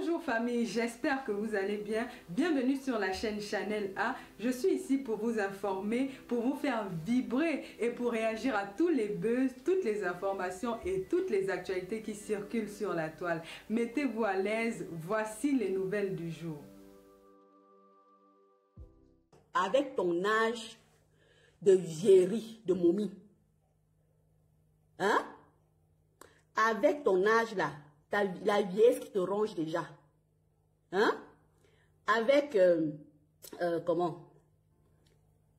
Bonjour famille, j'espère que vous allez bien. Bienvenue sur la chaîne Chanel A. Je suis ici pour vous informer, pour vous faire vibrer et pour réagir à tous les buzz, toutes les informations et toutes les actualités qui circulent sur la toile. Mettez-vous à l'aise, voici les nouvelles du jour. Avec ton âge de vieillerie, de momie, hein? Avec ton âge là, la vieillesse qui te ronge déjà, hein? Avec, comment?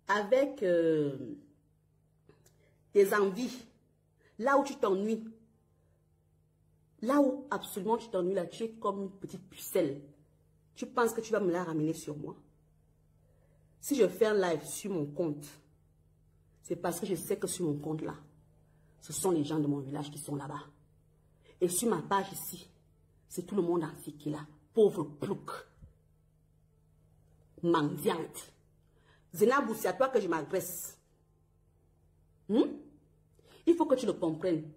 Avec tes envies, là où tu t'ennuies, là où absolument tu t'ennuies, là, tu es comme une petite pucelle. Tu penses que tu vas me la ramener sur moi? Si je fais un live sur mon compte, c'est parce que je sais que sur mon compte là, ce sont les gens de mon village qui sont là-bas. Et sur ma page ici, c'est tout le monde entier qui est là. Pauvre plouc. Mendiante. Zenabou, c'est à toi que je m'adresse. Il faut que tu le comprennes.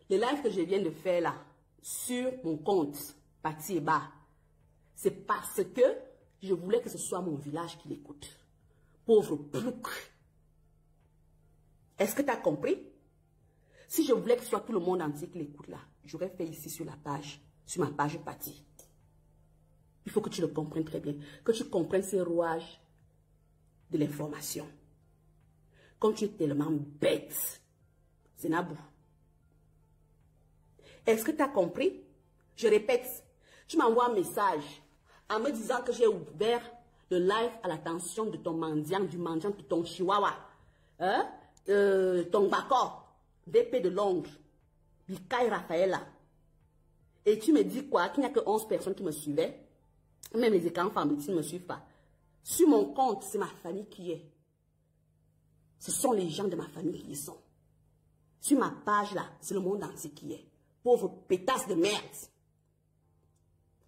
Le live que je viens de faire là, sur mon compte, Pati Eba, c'est parce que je voulais que ce soit mon village qui l'écoute. Pauvre plouc. Est-ce que tu as compris? Si je voulais que ce soit tout le monde entier qui l'écoute là, j'aurais fait ici sur la page, sur ma page Pati. Il faut que tu le comprennes très bien. Que tu comprennes ces rouages de l'information. Comme tu es tellement bête, Zenabou. Est-ce que tu as compris? Je répète, tu m'envoies un message en me disant que j'ai ouvert le live à l'attention de ton mendiant, du mendiant de ton chihuahua, hein? Ton bacor. DP de Londres, Bikaï Raphaëla. Et tu me dis quoi? Qu'il n'y a que 11 personnes qui me suivaient. Même les écrans femmes ne me suivent pas. Sur mon compte, c'est ma famille qui est. Ce sont les gens de ma famille qui y sont. Sur ma page là, c'est le monde entier qui est. Pauvre pétasse de merde.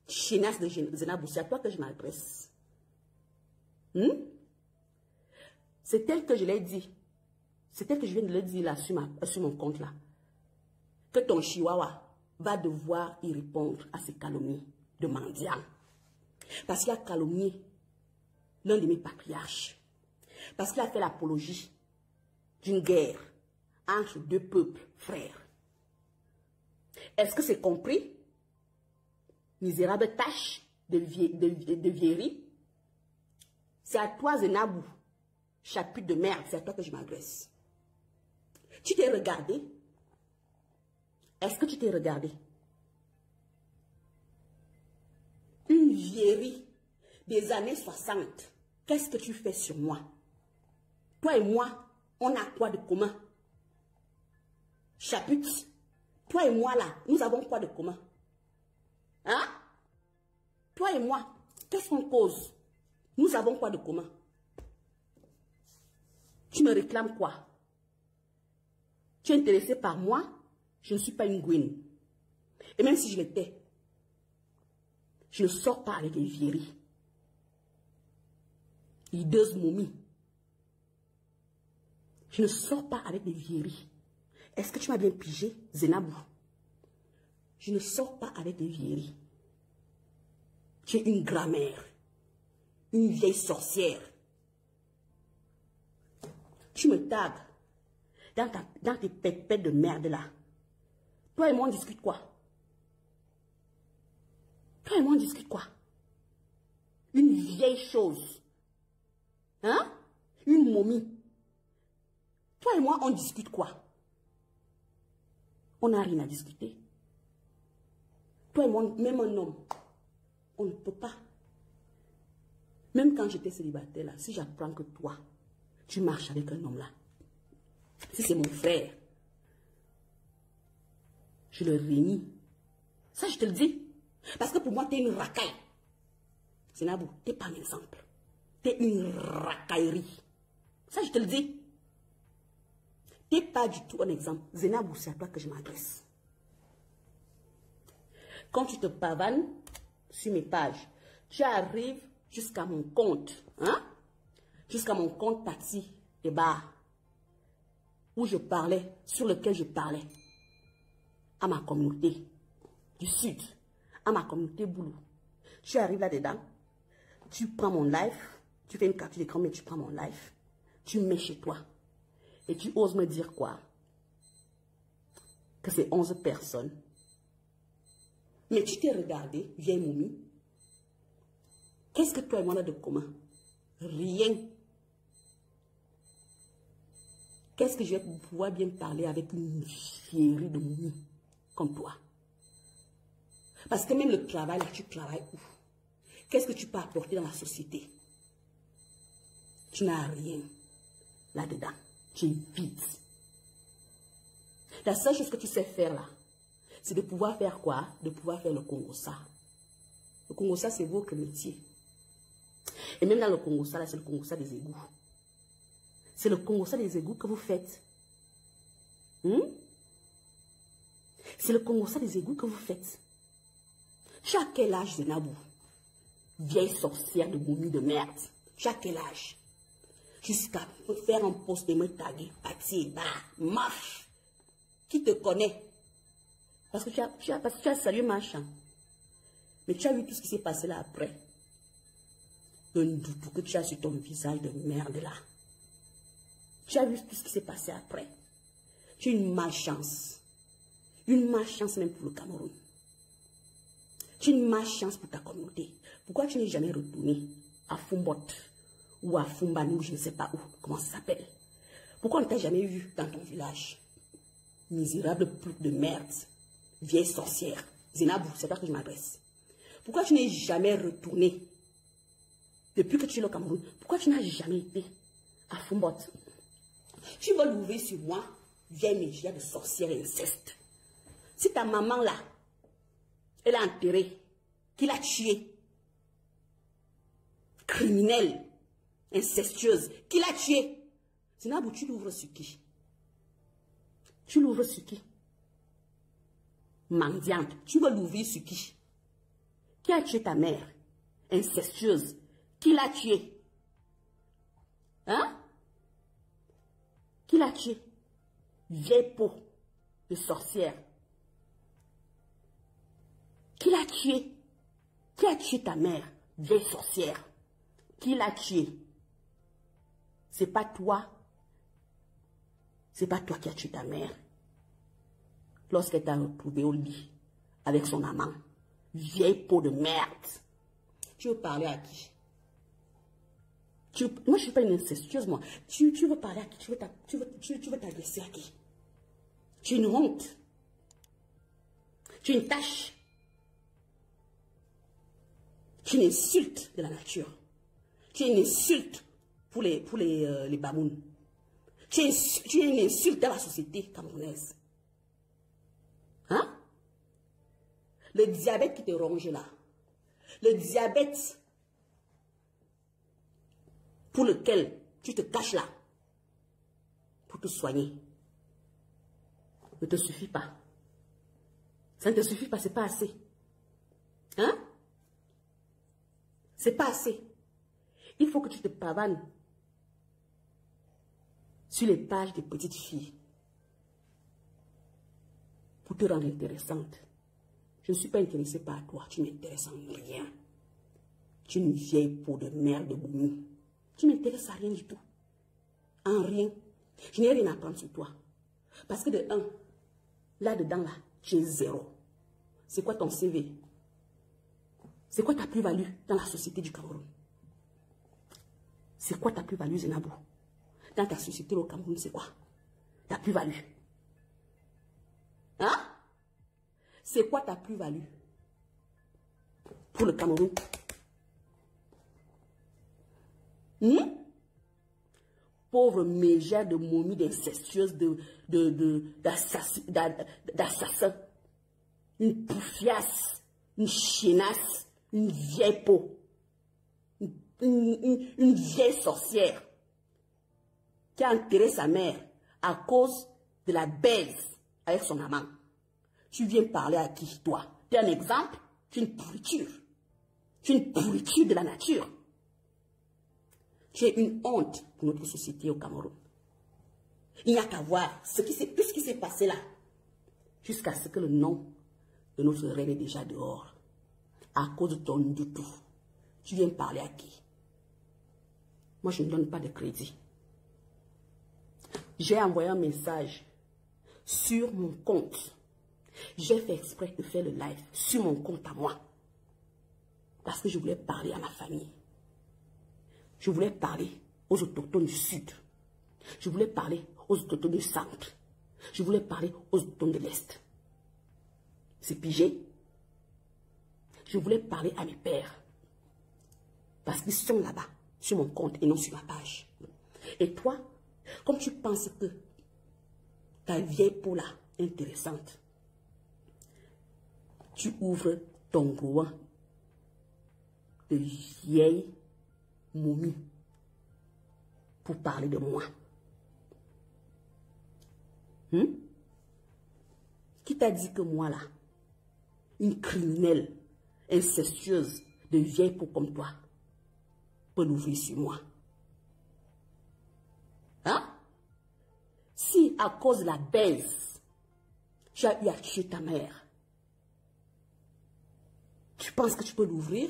Chinasse de Zenabou, c'est à toi que je m'adresse. C'est tel que je l'ai dit. C'est tel que je viens de le dire là sur mon compte là. Que ton chihuahua va devoir y répondre à ces calomnies de mendiants. Parce qu'il a calomnié l'un de mes patriarches. Parce qu'il a fait l'apologie d'une guerre entre deux peuples frères. Est-ce que c'est compris? Misérable tâche de vieillerie. C'est à toi, Zenabou. Chapitre de merde, c'est à toi que je m'adresse. Tu t'es regardé? Est-ce que tu t'es regardé? Une vieillerie des années 60. Qu'est-ce que tu fais sur moi? Toi et moi, on a quoi de commun? Chapitre. Toi et moi là, nous avons quoi de commun? Hein? Toi et moi, qu'est-ce qu'on cause? Nous avons quoi de commun? Tu me réclames quoi? Tu es intéressé par moi? Je ne suis pas une gouine. Et même si je l'étais, je ne sors pas avec les vieilleries. Hideuse momie. Je ne sors pas avec les vieilleries. Est-ce que tu m'as bien pigé, Zenabou? Je ne sors pas avec les vieilleries. Tu es une grand-mère. Une vieille sorcière. Tu me tagues dans tes pépètes de merde là. Toi et moi on discute quoi? Toi et moi on discute quoi? Une vieille chose. Hein? Une momie. Toi et moi on discute quoi? On n'a rien à discuter. Toi et moi, même un homme, on ne peut pas. Même quand j'étais célibataire là, si j'apprends que toi, tu marches avec un homme là, si c'est mon frère, je le réunis. Ça, je te le dis. Parce que pour moi, tu es une racaille. Zenabou, tu n'es pas un exemple. Tu es une racaillerie. Ça, je te le dis. Tu n'es pas du tout un exemple. Zenabou, c'est à toi que je m'adresse. Quand tu te pavanes sur mes pages, tu arrives jusqu'à mon compte. Hein? Jusqu'à mon compte Pati Eba. Où je parlais, sur lequel je parlais à ma communauté du Sud, à ma communauté Boulou, Tu arrives là-dedans, tu prends mon live, tu fais une capture d'écran, mais tu prends mon live, tu me mets chez toi. Et tu oses me dire quoi? Que c'est 11 personnes. Mais tu t'es regardé, vieille momie. Qu'est-ce que toi et moi on a de commun? Rien. Qu'est-ce que je vais pouvoir bien parler avec une chérie de momie comme toi? Parce que même le travail, là, tu travailles où? Qu'est-ce que tu peux apporter dans la société? Tu n'as rien là-dedans. Tu es vide. La seule chose que tu sais faire là, c'est de pouvoir faire quoi? De pouvoir faire le Congo-ça. Le Congo-ça, c'est votre métier. Et même dans le Congo-ça, là, c'est le Congo-ça des égouts. C'est le Congo-ça des égouts que vous faites. C'est le Congo-ça des égouts que vous faites. Tu as quel âge, Zenabou? Vieille sorcière de momie de merde. Tu as quel âge? Jusqu'à faire un post et me taguer. Pati, bah, marche. Qui te connaît? Parce que tu as salué machin. Mais tu as vu tout ce qui s'est passé là après. Un doudou que tu as sur ton visage de merde là. Tu as vu tout ce qui s'est passé après. Tu as une malchance. Une malchance même pour le Cameroun. Tu as une malchance pour ta communauté. Pourquoi tu n'es jamais retourné à Fumbot ou à Fumbani ou je ne sais pas où, comment ça s'appelle? Pourquoi on ne t'a jamais vu dans ton village? Misérable pute de merde, vieille sorcière. Zenabou, c'est toi que je m'adresse. Pourquoi tu n'es jamais retourné depuis que tu es au Cameroun? Pourquoi tu n'as jamais été à Fumbot? Tu vas l'ouvrir sur moi, vieille mégère de sorcière et inceste. Si ta maman là, elle a enterré, qu'il a tué, criminelle, incestueuse, qu'il a tué, Zenabou, tu l'ouvres sur qui? Tu l'ouvres sur qui? Mendiante, tu vas l'ouvrir sur qui? Qui a tué ta mère? Incestueuse. Qui l'a tué? Hein? Qui l'a tué? Vieille peau de sorcière. Qui l'a tué? Qui a tué ta mère? Vieille sorcière. Qui l'a tué? C'est pas toi. C'est pas toi qui as tué ta mère. Lorsqu'elle t'a retrouvé au lit avec son amant. Vieille peau de merde. Tu veux parler à qui? Moi, je ne suis pas une incestueuse, moi. Tu veux parler à qui? Tu veux t'adresser à qui? Tu es une honte. Tu es une tâche. Tu es une insulte de la nature. Tu es une insulte pour les Bamouns. Tu es une insulte dans la société camerounaise. Hein? Le diabète qui te ronge là. Le diabète pour lequel tu te caches là. Pour te soigner. Ne te suffit pas. Ça ne te suffit pas, c'est pas assez. Hein? C'est pas assez. Il faut que tu te pavanes sur les pages des petites filles pour te rendre intéressante. Je ne suis pas intéressée par toi, tu m'intéresses en rien. Tu es une vieille peau de merde de boumou. Tu m'intéresses à rien du tout. En rien. Je n'ai rien à prendre sur toi. Parce que de un, là-dedans, là, tu es zéro. C'est quoi ton CV? C'est quoi ta plus-value dans la société du Cameroun? C'est quoi ta plus-value, Zenabou? Dans ta société au Cameroun, c'est quoi ta plus-value? Hein? C'est quoi ta plus-value pour le Cameroun? Pauvre mégère de momie, d'incestueuse, d'assassins. Une poufiasse, une chienasse, une vieille peau. Une vieille sorcière qui a enterré sa mère à cause de la baise avec son amant. Tu viens parler à qui, toi? Tu es un exemple? Tu es une pourriture. Tu es une pourriture de la nature. Tu es une honte pour notre société au Cameroun. Il n'y a qu'à voir tout ce qui s'est passé là, jusqu'à ce que le nom de notre reine est déjà dehors. à cause de ton du tout. Tu viens parler à qui? Moi, je ne donne pas de crédit. J'ai envoyé un message sur mon compte. J'ai fait exprès de faire le live sur mon compte à moi. Parce que je voulais parler à ma famille. Je voulais parler aux autochtones du Sud. Je voulais parler aux autochtones du Centre. Je voulais parler aux autochtones de l'Est. C'est pigé. Je voulais parler à mes pères. Parce qu'ils sont là-bas, sur mon compte et non sur ma page. Et toi, comme tu penses que ta vieille peau là est intéressante, tu ouvres ton groupe de vieille momie pour parler de moi. Qui t'a dit que moi là, une criminelle incestueuse de vieille peau comme toi, peut l'ouvrir sur moi? Hein? Si à cause de la baise, tu as eu à tuer ta mère, tu penses que tu peux l'ouvrir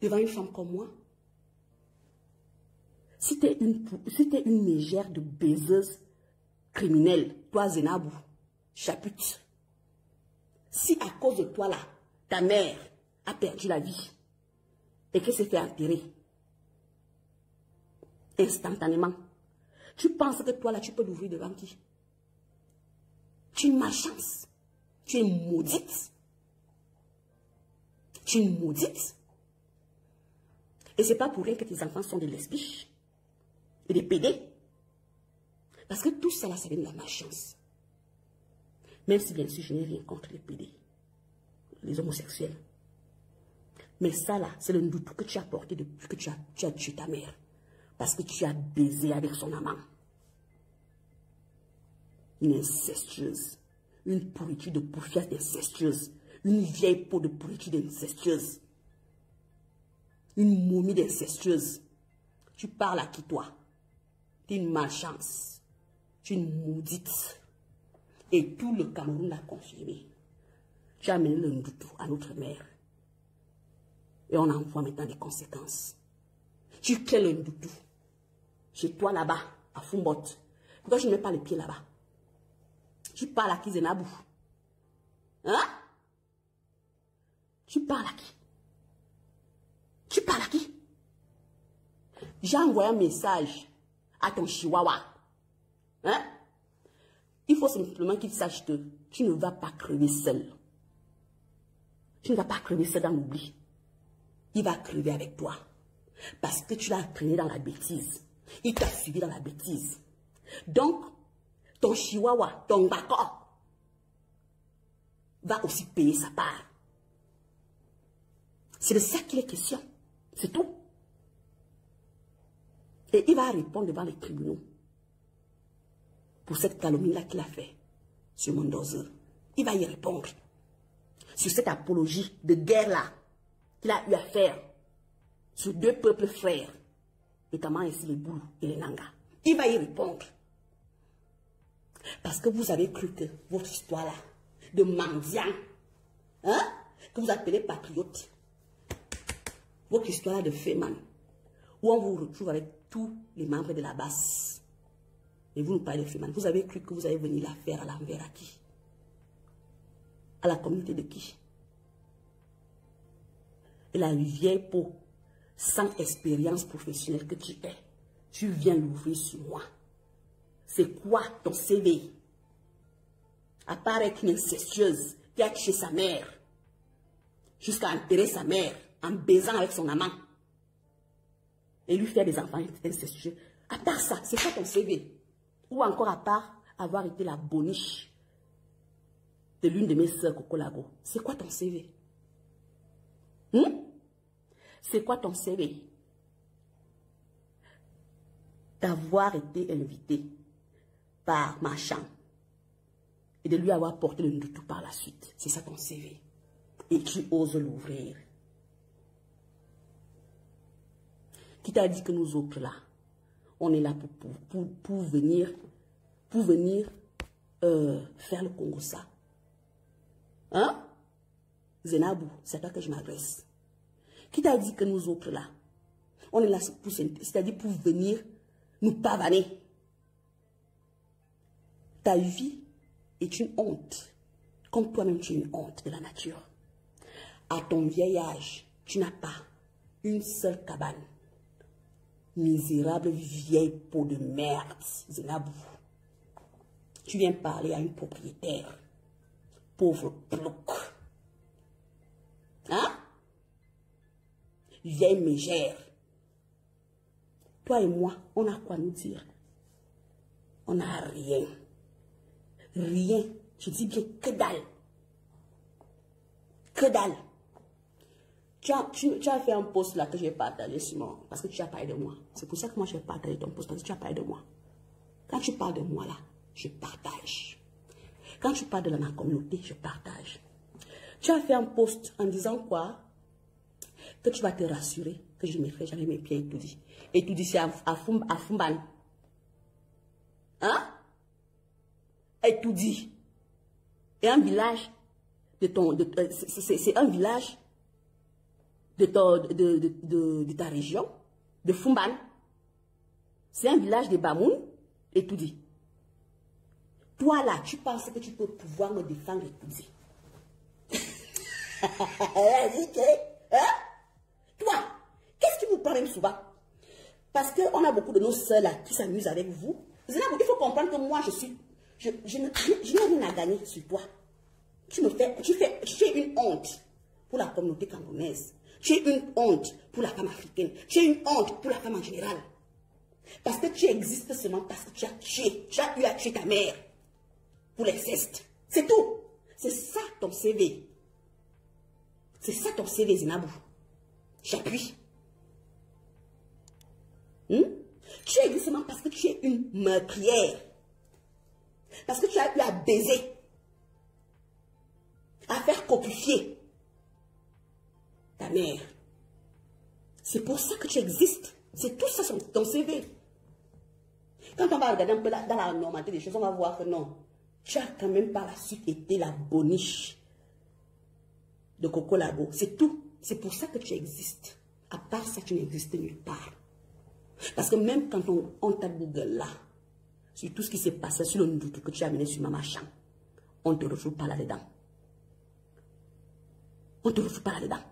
devant une femme comme moi? Si tu es une mégère de baiseuse criminelle, toi Zenabou, chapute, si à cause de toi là, ta mère a perdu la vie et qu'elle s'est fait enterrer instantanément, tu penses que toi là, tu peux l'ouvrir devant qui? Tu es une malchance. Tu es une maudite. Tu es une maudite. Et c'est pas pour rien que tes enfants sont des lesbiches et des pédés. Parce que tout ça là, ça vient de la malchance. Même si bien sûr, je n'ai rien contre les pédés, les homosexuels. Mais ça là, c'est le doute que tu as porté depuis que tu as tué ta mère. Parce que tu as baisé avec son amant. Une incestueuse. Une pourriture de pourfiasse d'incestueuse. Une vieille peau de pourriture d'incestueuse. Une momie d'incestueuse. Tu parles à qui toi? Tu es une malchance. Tu es une maudite. Et tout le Cameroun l'a confirmé. Tu as amené le Ndoutou à notre mère. Et on en voit maintenant des conséquences. Tu crées le Ndoutou. Chez toi là-bas, à Fumbot. Pourquoi je ne mets pas les pieds là-bas? Tu parles à qui, Zenabou? Hein? Tu parles à qui? Tu parles à qui? J'ai envoyé un message à ton chihuahua. Hein? Il faut simplement qu'il sache que tu ne vas pas crever seul. Tu ne vas pas crever seul dans l'oubli. Il va crever avec toi. Parce que tu l'as traîné dans la bêtise. Il t'a suivi dans la bêtise. Donc, ton chihuahua, ton bako, va aussi payer sa part. C'est de ça qu'il est question. C'est tout. Et il va répondre devant les tribunaux pour cette calomnie-là qu'il a fait sur Mondoze. Il va y répondre sur cette apologie de guerre-là qu'il a eu à faire sur deux peuples frères, notamment ici les Boulous et les Nanga. Il va y répondre. Parce que vous avez cru que votre histoire-là, de mendiant, hein, que vous appelez patriote, votre histoire de Féman, où on vous retrouve avec tous les membres de la base, et vous nous parlez de Féman, vous avez cru que vous allez venir la faire à l'envers à qui? À la communauté de qui? Et la vieille peau, sans expérience professionnelle que tu es, tu viens l'ouvrir sur moi. C'est quoi ton CV? À part être une incestueuse qui a tué sa mère, jusqu'à enterrer sa mère en baisant avec son amant, et lui faire des enfants incestueux. À part ça, c'est quoi ton CV? Ou encore à part avoir été la boniche de l'une de mes sœurs Coco Lago. C'est quoi ton CV? C'est quoi ton CV? D'avoir été invité par Machan et de lui avoir porté le Ndoutou par la suite. C'est ça ton CV. Et tu oses l'ouvrir. Qui t'a dit que nous autres là, on est là pour venir faire le Congo ça? Hein? Zenabou, c'est à toi que je m'adresse. Qui t'a dit que nous autres là, on est là pour, c'est-à-dire pour venir nous pavaner? Ta vie est une honte, comme toi-même tu es une honte de la nature. À ton vieil âge, tu n'as pas une seule cabane. Misérable vieille peau de merde, Zenabou. Tu viens parler à une propriétaire. Pauvre plouc. Hein? Vieille mégère. Toi et moi, on a quoi nous dire? On n'a rien. Rien. Je dis bien que dalle. Que dalle. Tu as fait un post là que je vais partager sur moi. Parce que tu as parlé de moi. C'est pour ça que moi je vais partager ton post. Parce que tu as parlé de moi. Quand tu parles de moi là, je partage. Quand tu parles de ma communauté, je partage. Tu as fait un post en disant quoi? Que tu vas te rassurer que je mettrai jamais mes pieds et tout dit. Et tout dit, c'est à Fumban. Hein? Et tout dit. Et un village de ton... C'est un village de ta région, de Fumban. C'est un village de Bamoun. Et tout dit. Toi là, tu penses que tu peux pouvoir me défendre et tout dit. Hein? Toi, qu'est-ce qui vous prend même souvent? Parce qu'on a beaucoup de nos sœurs là qui s'amusent avec vous. Il faut comprendre que moi, je n'ai rien à gagner sur toi. Tu es une honte pour la communauté camerounaise. Tu es une honte pour la femme africaine. Tu es une honte pour la femme en général. Parce que tu existes seulement parce que tu as eu à tuer ta mère pour les cestes. C'est tout. C'est ça ton CV. C'est ça ton CV, Zenabou. J'appuie. Tu existes seulement parce que tu es une meurtrière. Parce que tu as eu à baiser. À faire copifier ta mère. C'est pour ça que tu existes. C'est tout ça ton CV. Quand on va regarder un peu dans la normalité des choses, on va voir que non. Tu as quand même par la suite été la boniche de Coco Labo. C'est tout. C'est pour ça que tu existes. À part ça, tu n'existes nulle part. Parce que même quand on tape Google là, sur tout ce qui s'est passé sur le Ndoutou que tu as mené sur Mama Chan, on ne te retrouve pas là-dedans. On ne te retrouve pas là-dedans.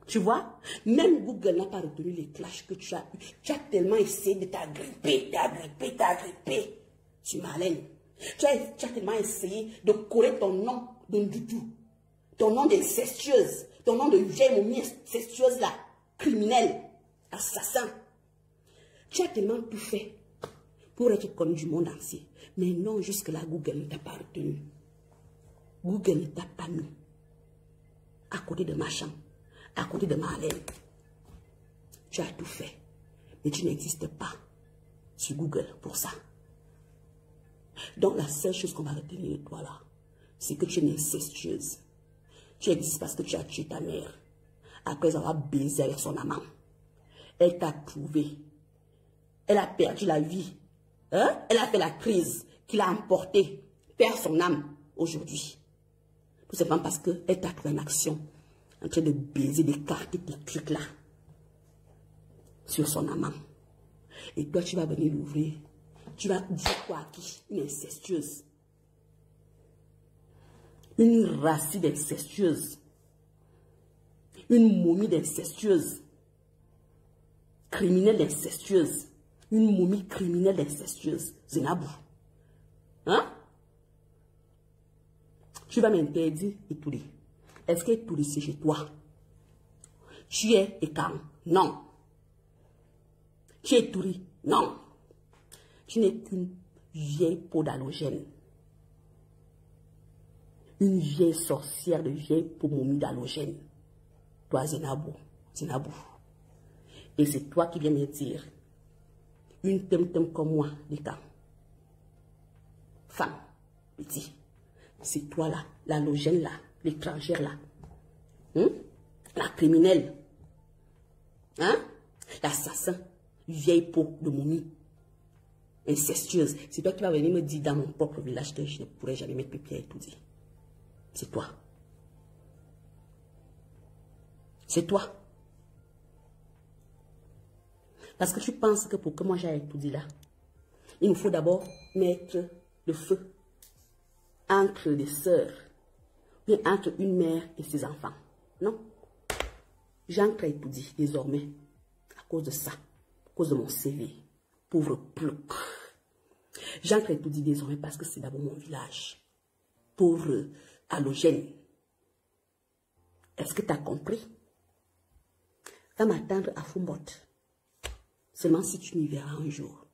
Tu vois, même Google n'a pas retenu les clashs que tu as eu. Tu as tellement essayé de t'agripper sur Marlène. Tu as tellement essayé de coller ton nom de Ndoutou, ton nom d'incestueuse, ton nom de vieille momie incestueuse là, criminelle, assassin. Tu as tellement tout fait pour être connu du monde entier. Mais non, jusque-là, Google ne t'a pas retenu. Google ne t'a pas mis à côté de Machan, à côté de Marlène. Tu as tout fait, mais tu n'existes pas sur Google pour ça. Donc la seule chose qu'on va retenir de toi là, c'est que tu es une incestueuse. Tu existes parce que tu as tué ta mère, après avoir baisé avec son amant. Elle t'a trouvé. Elle a perdu la vie. Hein? Elle a fait la crise qui l'a emporté, perd son âme aujourd'hui. Tout simplement parce qu'elle t'a trouvé en action, en train de baiser, d'écarter tes trucs là, sur son amant. Et toi, tu vas venir l'ouvrir. Tu vas dire quoi à qui? Une incestueuse. Une racine d'incestueuse. Une momie d'incestueuse. Criminelle d'incestueuse. Une momie criminelle d'incestueuse. Zenabou. Hein? Tu vas m'interdire Etouré. Est-ce que Etouré c'est chez toi? Tu es Ekang? Non. Tu es Etouré? Non. Tu n'es qu'une vieille peau d'halogène. Une vieille sorcière de vieille peau momie d'halogène. Toi, Zenabou. Zenabou. Et c'est toi qui viens me dire, une tem-tem comme moi, Lika, femme, petit, c'est toi là, l'halogène là, l'étrangère là, la criminelle, hein? L'assassin, vieille peau de momie, incestueuse. C'est toi qui vas venir me dire dans mon propre village que je ne pourrais jamais mettre mes pieds et tout dire. C'est toi. C'est toi. Parce que tu penses que pour que moi j'aille tout dit là, il nous faut d'abord mettre le feu entre les sœurs, bien entre une mère et ses enfants. Non. J'entre à Etoudi désormais à cause de ça, à cause de mon CV. Pauvre plouc. J'entre à Etoudi désormais parce que c'est d'abord mon village. Pauvre halogène. Est-ce que tu as compris? Va m'attendre à Fumbot. Seulement si tu m'y verras un jour.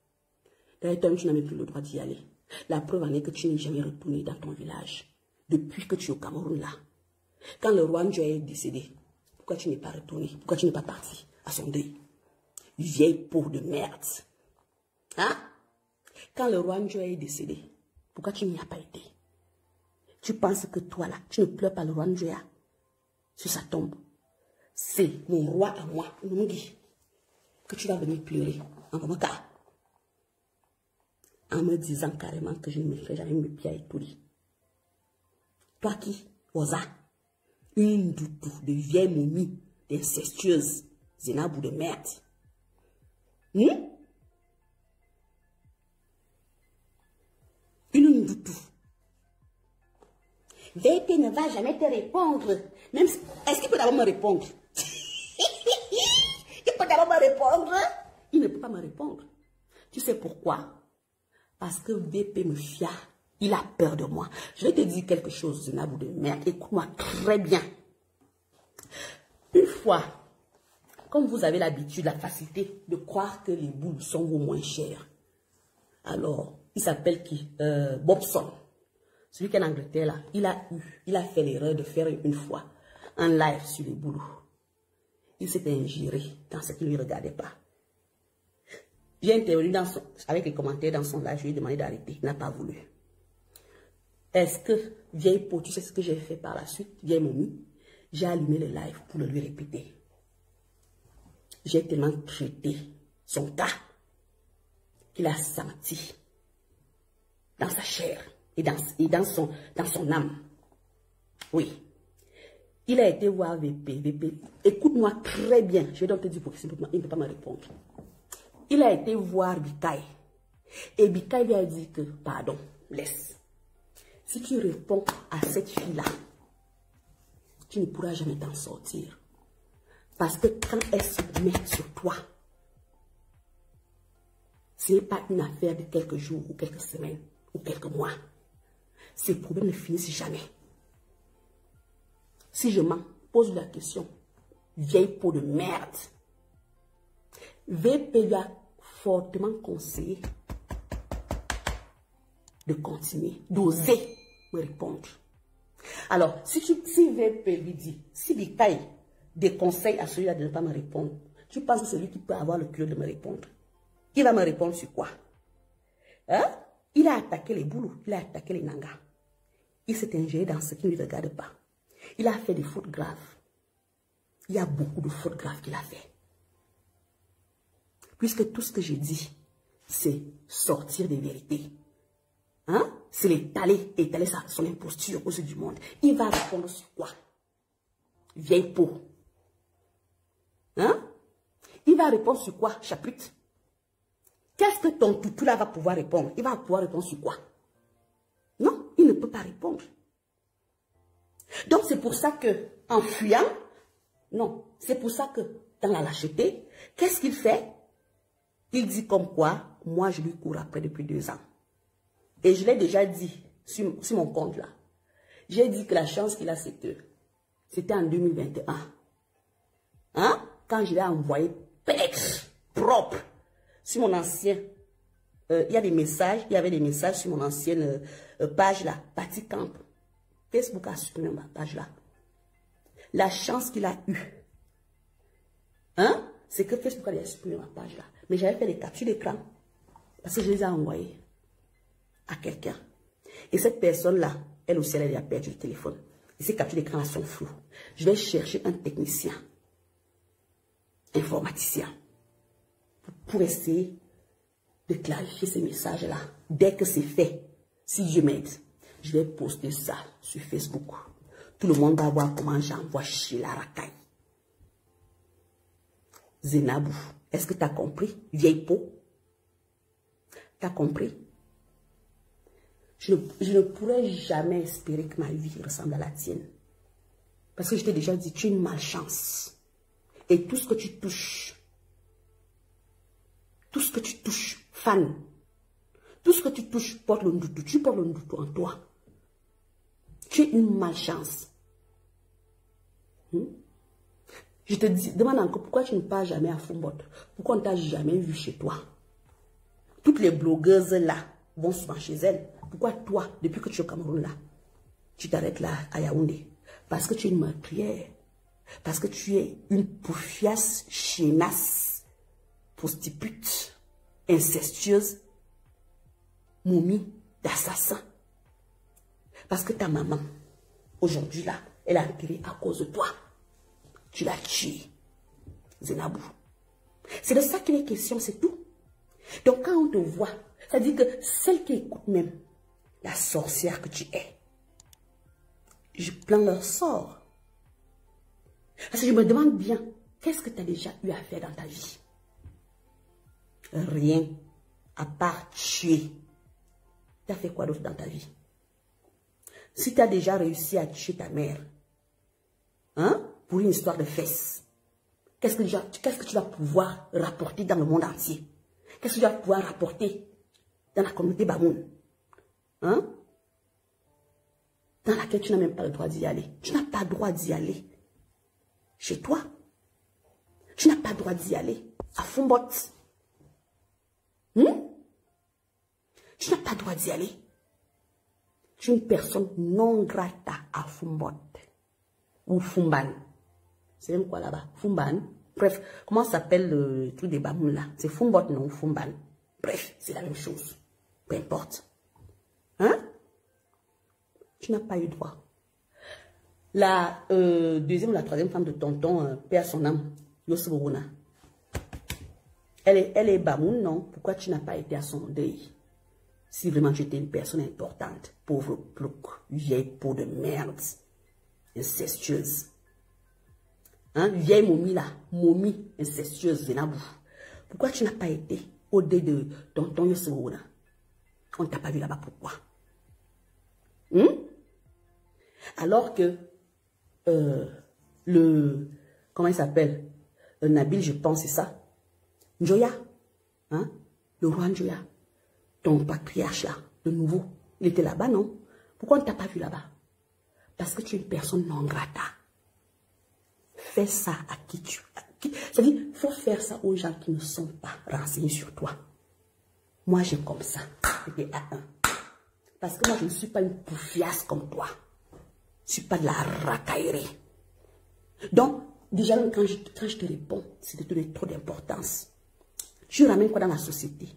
D'ailleurs, toi, tu n'as même plus le droit d'y aller. La preuve en est que tu n'es jamais retourné dans ton village. Depuis que tu es au Cameroun là. Quand le roi Ndjoua est décédé, pourquoi tu n'es pas retourné? Pourquoi tu n'es pas parti à son deuil? Vieille peau de merde. Hein? Quand le roi Ndjoua est décédé, pourquoi tu n'y as pas été? Tu penses que toi là, tu ne pleures pas le roi Ndjoua sur sa tombe? C'est mon roi à moi, Nungi, que tu vas venir pleurer en Mamaka. En me disant carrément que je ne me ferai jamais mes pieds à Etoudi. Toi qui, Oza, une doudou de vieille momie, d'incestueuse, zénabou de merde. Une doudou. VP ne va jamais te répondre. Même si, est-ce qu'il peut d'abord me répondre? Il peut d'abord me répondre? Il ne peut pas me répondre. Tu sais pourquoi? Parce que VP me fia. Il a peur de moi. Je vais te dire quelque chose, Zinabou de merde. Écoute-moi très bien. Une fois, comme vous avez l'habitude, la facilité de croire que les boules sont au moins chères. Alors, il s'appelle qui? Bobson. Celui qui est en Angleterre là, il a fait l'erreur de faire une fois un live sur les boules. Il s'est ingéré dans ce qu'il ne lui regardait pas. J'ai intervenu avec les commentaires dans son live, je lui ai demandé d'arrêter, il n'a pas voulu. Est-ce que, vieille peau, tu sais ce que j'ai fait par la suite, vieille momie? J'ai allumé le live pour le lui répéter. J'ai tellement traité son cas qu'il a senti dans sa chair et dans son âme. Oui. Il a été voir VP. Écoute-moi très bien. Je vais donc te dire pourquoi il ne peut pas me répondre. Il a été voir Bikaï. Et Bikaï lui a dit que, pardon, laisse. Si tu réponds à cette fille-là, tu ne pourras jamais t'en sortir. Parce que quand elle se met sur toi, ce n'est pas une affaire de quelques jours ou quelques semaines ou quelques mois. Ces problèmes ne finissent jamais. Si je m'en pose la question, vieille peau de merde, VP lui a fortement conseillé de continuer, d'oser me répondre. Alors, si VP lui dit, si Bikaï déconseille à celui-là de ne pas me répondre, tu penses que c'est lui qui peut avoir le cœur de me répondre? Il va me répondre sur quoi? Hein? Il a attaqué les boulous, il a attaqué les nangas. Il s'est ingéré dans ce qui ne lui regarde pas. Il a fait des fautes graves. Il y a beaucoup de fautes graves qu'il a fait. Puisque tout ce que j'ai dit, c'est sortir des vérités. Hein? C'est étaler son imposture aux yeux du monde. Il va répondre sur quoi? Vieille peau. Hein? Il va répondre sur quoi, chapitre? Qu'est-ce que ton toutou là va pouvoir répondre? Il va pouvoir répondre sur quoi? Non, il ne peut pas répondre. Donc c'est pour ça que, en fuyant, non, c'est pour ça que dans la lâcheté, qu'est-ce qu'il fait? Il dit comme quoi, moi je lui cours après depuis 2 ans. Et je l'ai déjà dit sur mon compte là. J'ai dit que la chance qu'il a, c'est que c'était en 2021. Hein? Quand je l'ai envoyé propre sur mon ancien, il y a des messages, il y avait des messages sur mon ancienne page là, Parti Camp. Facebook a supprimé ma page là. La chance qu'il a eue, hein, c'est que Facebook a supprimé ma page là. Mais j'avais fait des captures d'écran parce que je les ai envoyées à quelqu'un. Et cette personne-là, elle aussi, elle a perdu le téléphone. Et ces captures d'écran là sont floues. Je vais chercher un technicien, informaticien, pour essayer de clarifier ces messages-là. Dès que c'est fait, si Dieu m'aide, je vais poster ça sur Facebook. Tout le monde va voir comment j'envoie chez la racaille. Zenabou. Est-ce que tu as compris? Vieille peau. Tu as compris? Je ne pourrais jamais espérer que ma vie ressemble à la tienne. Parce que je t'ai déjà dit, tu es une malchance. Et tout ce que tu touches, fan, tout ce que tu touches porte le ndoutou, tu portes le ndoutou en toi. Tu es une malchance. Je te demande encore, pourquoi tu ne pars jamais à Fumbot? Pourquoi on ne t'a jamais vu chez toi? Toutes les blogueuses là vont souvent chez elles. Pourquoi toi, depuis que tu es au Cameroun là, tu t'arrêtes là à Yaoundé? Parce que tu es une meurtrière. Parce que tu es une poufiasse, chénasse, prostitute, incestueuse, momie d'assassin. Parce que ta maman, aujourd'hui là, elle a péri à cause de toi. Tu l'as tuée. Zenabou. C'est de ça qu'il est question, c'est tout. Donc quand on te voit, ça dit que celle qui écoute même, la sorcière que tu es, je plains leur sort. Parce que je me demande bien, qu'est-ce que tu as déjà eu à faire dans ta vie? Rien, à part tuer. Tu as fait quoi d'autre dans ta vie? Si tu as déjà réussi à tuer ta mère, hein, pour une histoire de fesses, qu'est-ce que tu vas pouvoir rapporter dans le monde entier? Qu'est-ce que tu vas pouvoir rapporter dans la communauté Bamoun? Hein? Dans laquelle tu n'as même pas le droit d'y aller. Tu n'as pas le droit d'y aller. Chez toi. Tu n'as pas le droit d'y aller. À Fumbot. Tu n'as pas le droit d'y aller. Tu es une personne non grata à Fumbot. Ou Fumban. C'est même quoi là-bas? Fumban. Bref, comment s'appelle le truc des Bamoun là? C'est Fumbot, non? Fumban. Bref, c'est la même chose. Peu importe. Hein? Tu n'as pas eu droit. La deuxième ou la troisième femme de tonton, père son âme, Yosuborona. Elle est Bamoun, non? Pourquoi tu n'as pas été à son deuil? Si vraiment tu étais une personne importante, pauvre plouc, vieille peau de merde, incestueuse. Hein? Vieille momie là, momie incestueuse, Zenabou. Pourquoi tu n'as pas été au deuil de tonton Yosuborona? On ne t'a pas vu là-bas, pourquoi? Alors que comment il s'appelle? Nabil, je pense, c'est ça. Njoya, hein? Le roi Njoya, ton patriarche là, le nouveau, il était là-bas, non? Pourquoi on ne t'a pas vu là-bas? Parce que tu es une personne non grata. Fais ça à qui tu... C'est-à-dire, il faut faire ça aux gens qui ne sont pas renseignés sur toi. Moi, j'ai comme ça. C'était à un. Parce que moi, je ne suis pas une poufiasse comme toi. Je ne suis pas de la racaillerie. Donc, déjà, quand je te réponds, c'est de donner trop d'importance. Tu ramènes quoi dans la société?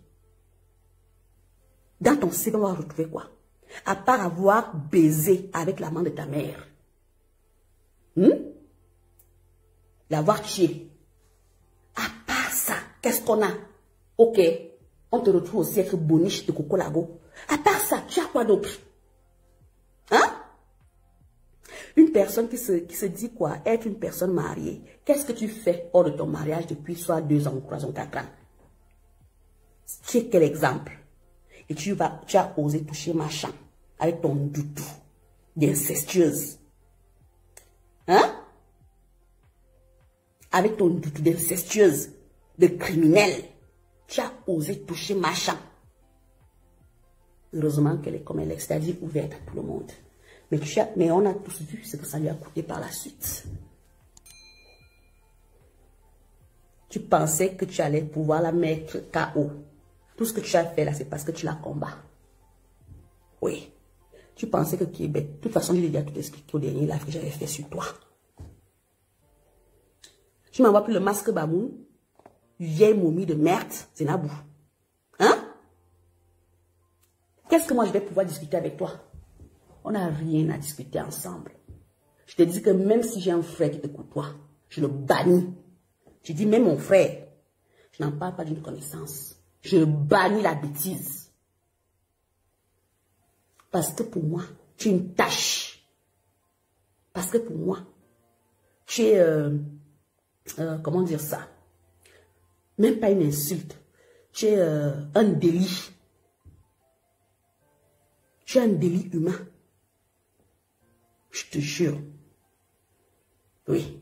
Dans ton CV, on va retrouver quoi? À part avoir baisé avec l'amant de ta mère. L'avoir tué. À part ça, qu'est-ce qu'on a? Ok, on te retrouve aussi avec Boniche de Coco Labo. À part ça, tu as quoi d'autre? Hein? Une personne qui se dit quoi? Être une personne mariée. Qu'est-ce que tu fais hors de ton mariage depuis soit 2 ans, 3 ans, 4 ans? Tu es quel exemple? Et tu as osé toucher ma chambre avec ton doudou d'incestueuse. Hein? Avec ton doudou d'incestueuse, de criminel. Tu as osé toucher ma chambre. Heureusement qu'elle est comme elle est, c'est-à-dire ouverte à tout le monde. Mais on a tous vu ce que ça lui a coûté par la suite. Tu pensais que tu allais pouvoir la mettre KO. Tout ce que tu as fait là, c'est parce que tu la combats. Oui. Tu pensais que Québec, de toute façon, je l'ai déjà tout expliqué au dernier live que j'avais fait sur toi. Tu m'envoies plus le masque Bamoun, vieille momie de merde, Zenabou. Hein? Qu'est-ce que moi je vais pouvoir discuter avec toi? On n'a rien à discuter ensemble. Je te dis que même si j'ai un frère qui te côtoie, je le bannis. Je dis même mon frère, je n'en parle pas d'une connaissance. Je bannis la bêtise. Parce que pour moi, tu es une tâche. Parce que pour moi, tu es, comment dire ça? Même pas une insulte. Tu es un délit. Tu es un délit humain. Je te jure. Oui.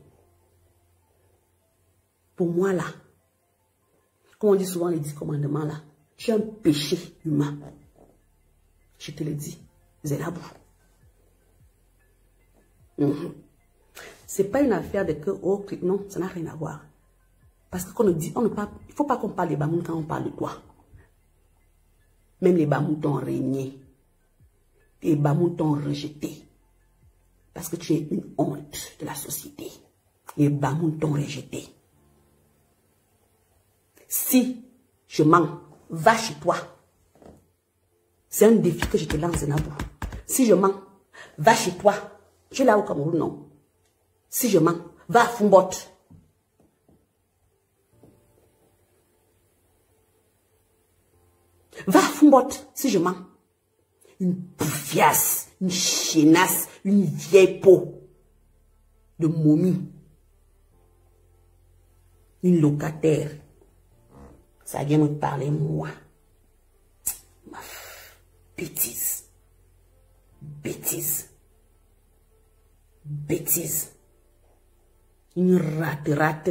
Pour moi, là, comme on dit souvent les 10 commandements, là, tu es un péché humain. Je te le dis. Zainabou. C'est pas une affaire de que, oh, non, ça n'a rien à voir. Parce qu'on ne dit, il ne faut pas qu'on parle des Bamoun quand on parle de toi. Même les Bamoun t'ont régné. Les Bamoun t'ont rejeté. Parce que tu es une honte de la société. Les Bamoun t'ont rejeté. Si je mens, va chez toi. C'est un défi que je te lance, Nabou. Si je mens, va chez toi. Tu es là au Cameroun, non? Si je mens, va à Fumbot. Va à Fumbot, si je mens. Une poufiasse, une chénasse, une vieille peau de momie. Une locataire. Ça vient me parler, moi. Ma bêtise. Bêtise. Bêtise. Une rate.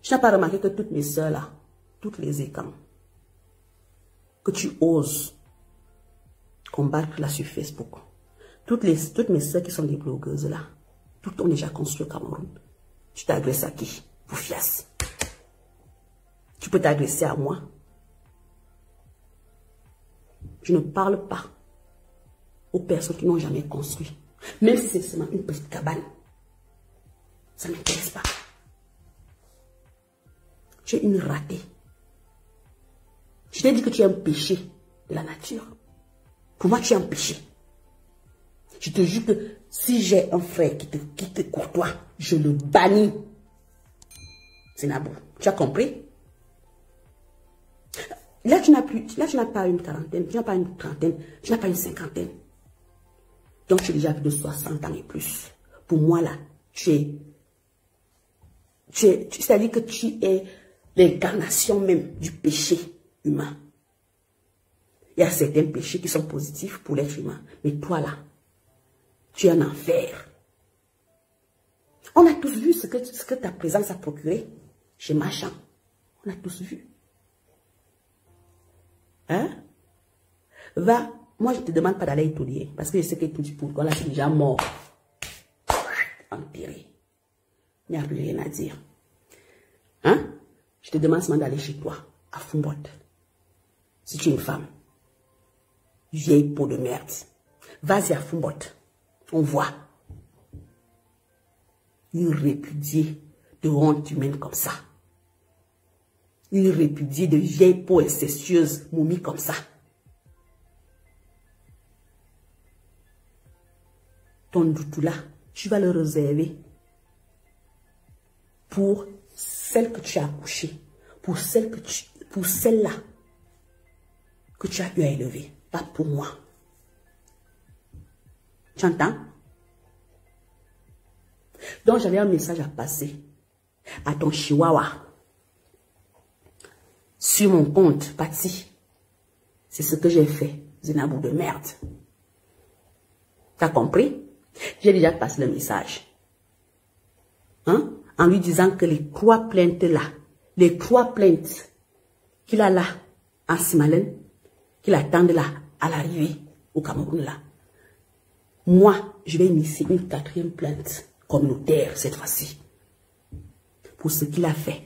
Je n'ai pas remarqué que toutes mes soeurs là, toutes les écrans, que tu oses combattre là sur Facebook. Toutes mes soeurs qui sont des blogueuses là, toutes ont déjà construit au Cameroun. Tu t'agresses à qui? Poufiasse. Tu peux t'agresser à moi. Je ne parle pas aux personnes qui n'ont jamais construit. Même si c'est seulement une petite cabane. Ça ne m'intéresse pas. Tu es une ratée. Je t'ai dit que tu es un péché de la nature. Pour moi, tu es un péché. Je te jure que si j'ai un frère qui te courtoie, je le bannis. C'est Nabou. Tu as compris? Là, tu n'as pas une quarantaine, tu n'as pas une trentaine, tu n'as pas une cinquantaine. Donc, tu es déjà plus de 60 ans et plus. Pour moi, là, c'est-à-dire que tu es l'incarnation même du péché humain. Il y a certains péchés qui sont positifs pour l'être humain. Mais toi, là, tu es un enfer. On a tous vu ce que ta présence a procuré chez Machan. On a tous vu. Hein? Va, moi je ne te demande pas d'aller étudier. Parce que je sais que tout pour toi là, c'est déjà mort. Enterré. Il n'y a plus rien à dire. Hein? Je te demande seulement d'aller chez toi, à Fumbot. Si tu es une femme. Vieille peau de merde. Vas-y à Fumbot. On voit. Une répudiée de honte humaine comme ça. Une répudiée de vieille peau incestueuse, momie comme ça. Ton doutou là, tu vas le réserver pour celle que tu as accouchée, pour celle-là que tu as eu à élever, pas pour moi. Tu entends? Donc j'avais un message à passer à ton chihuahua. Sur mon compte, Patsy. C'est ce que j'ai fait. Zainabou de merde. T'as compris? J'ai déjà passé le message. Hein? En lui disant que les 3 plaintes là, les 3 plaintes qu'il a là, en Simalène, qu'il attendent là, à l'arrivée au Cameroun là. Moi, je vais initier une 4e plainte communautaire cette fois-ci. Pour ce qu'il a fait.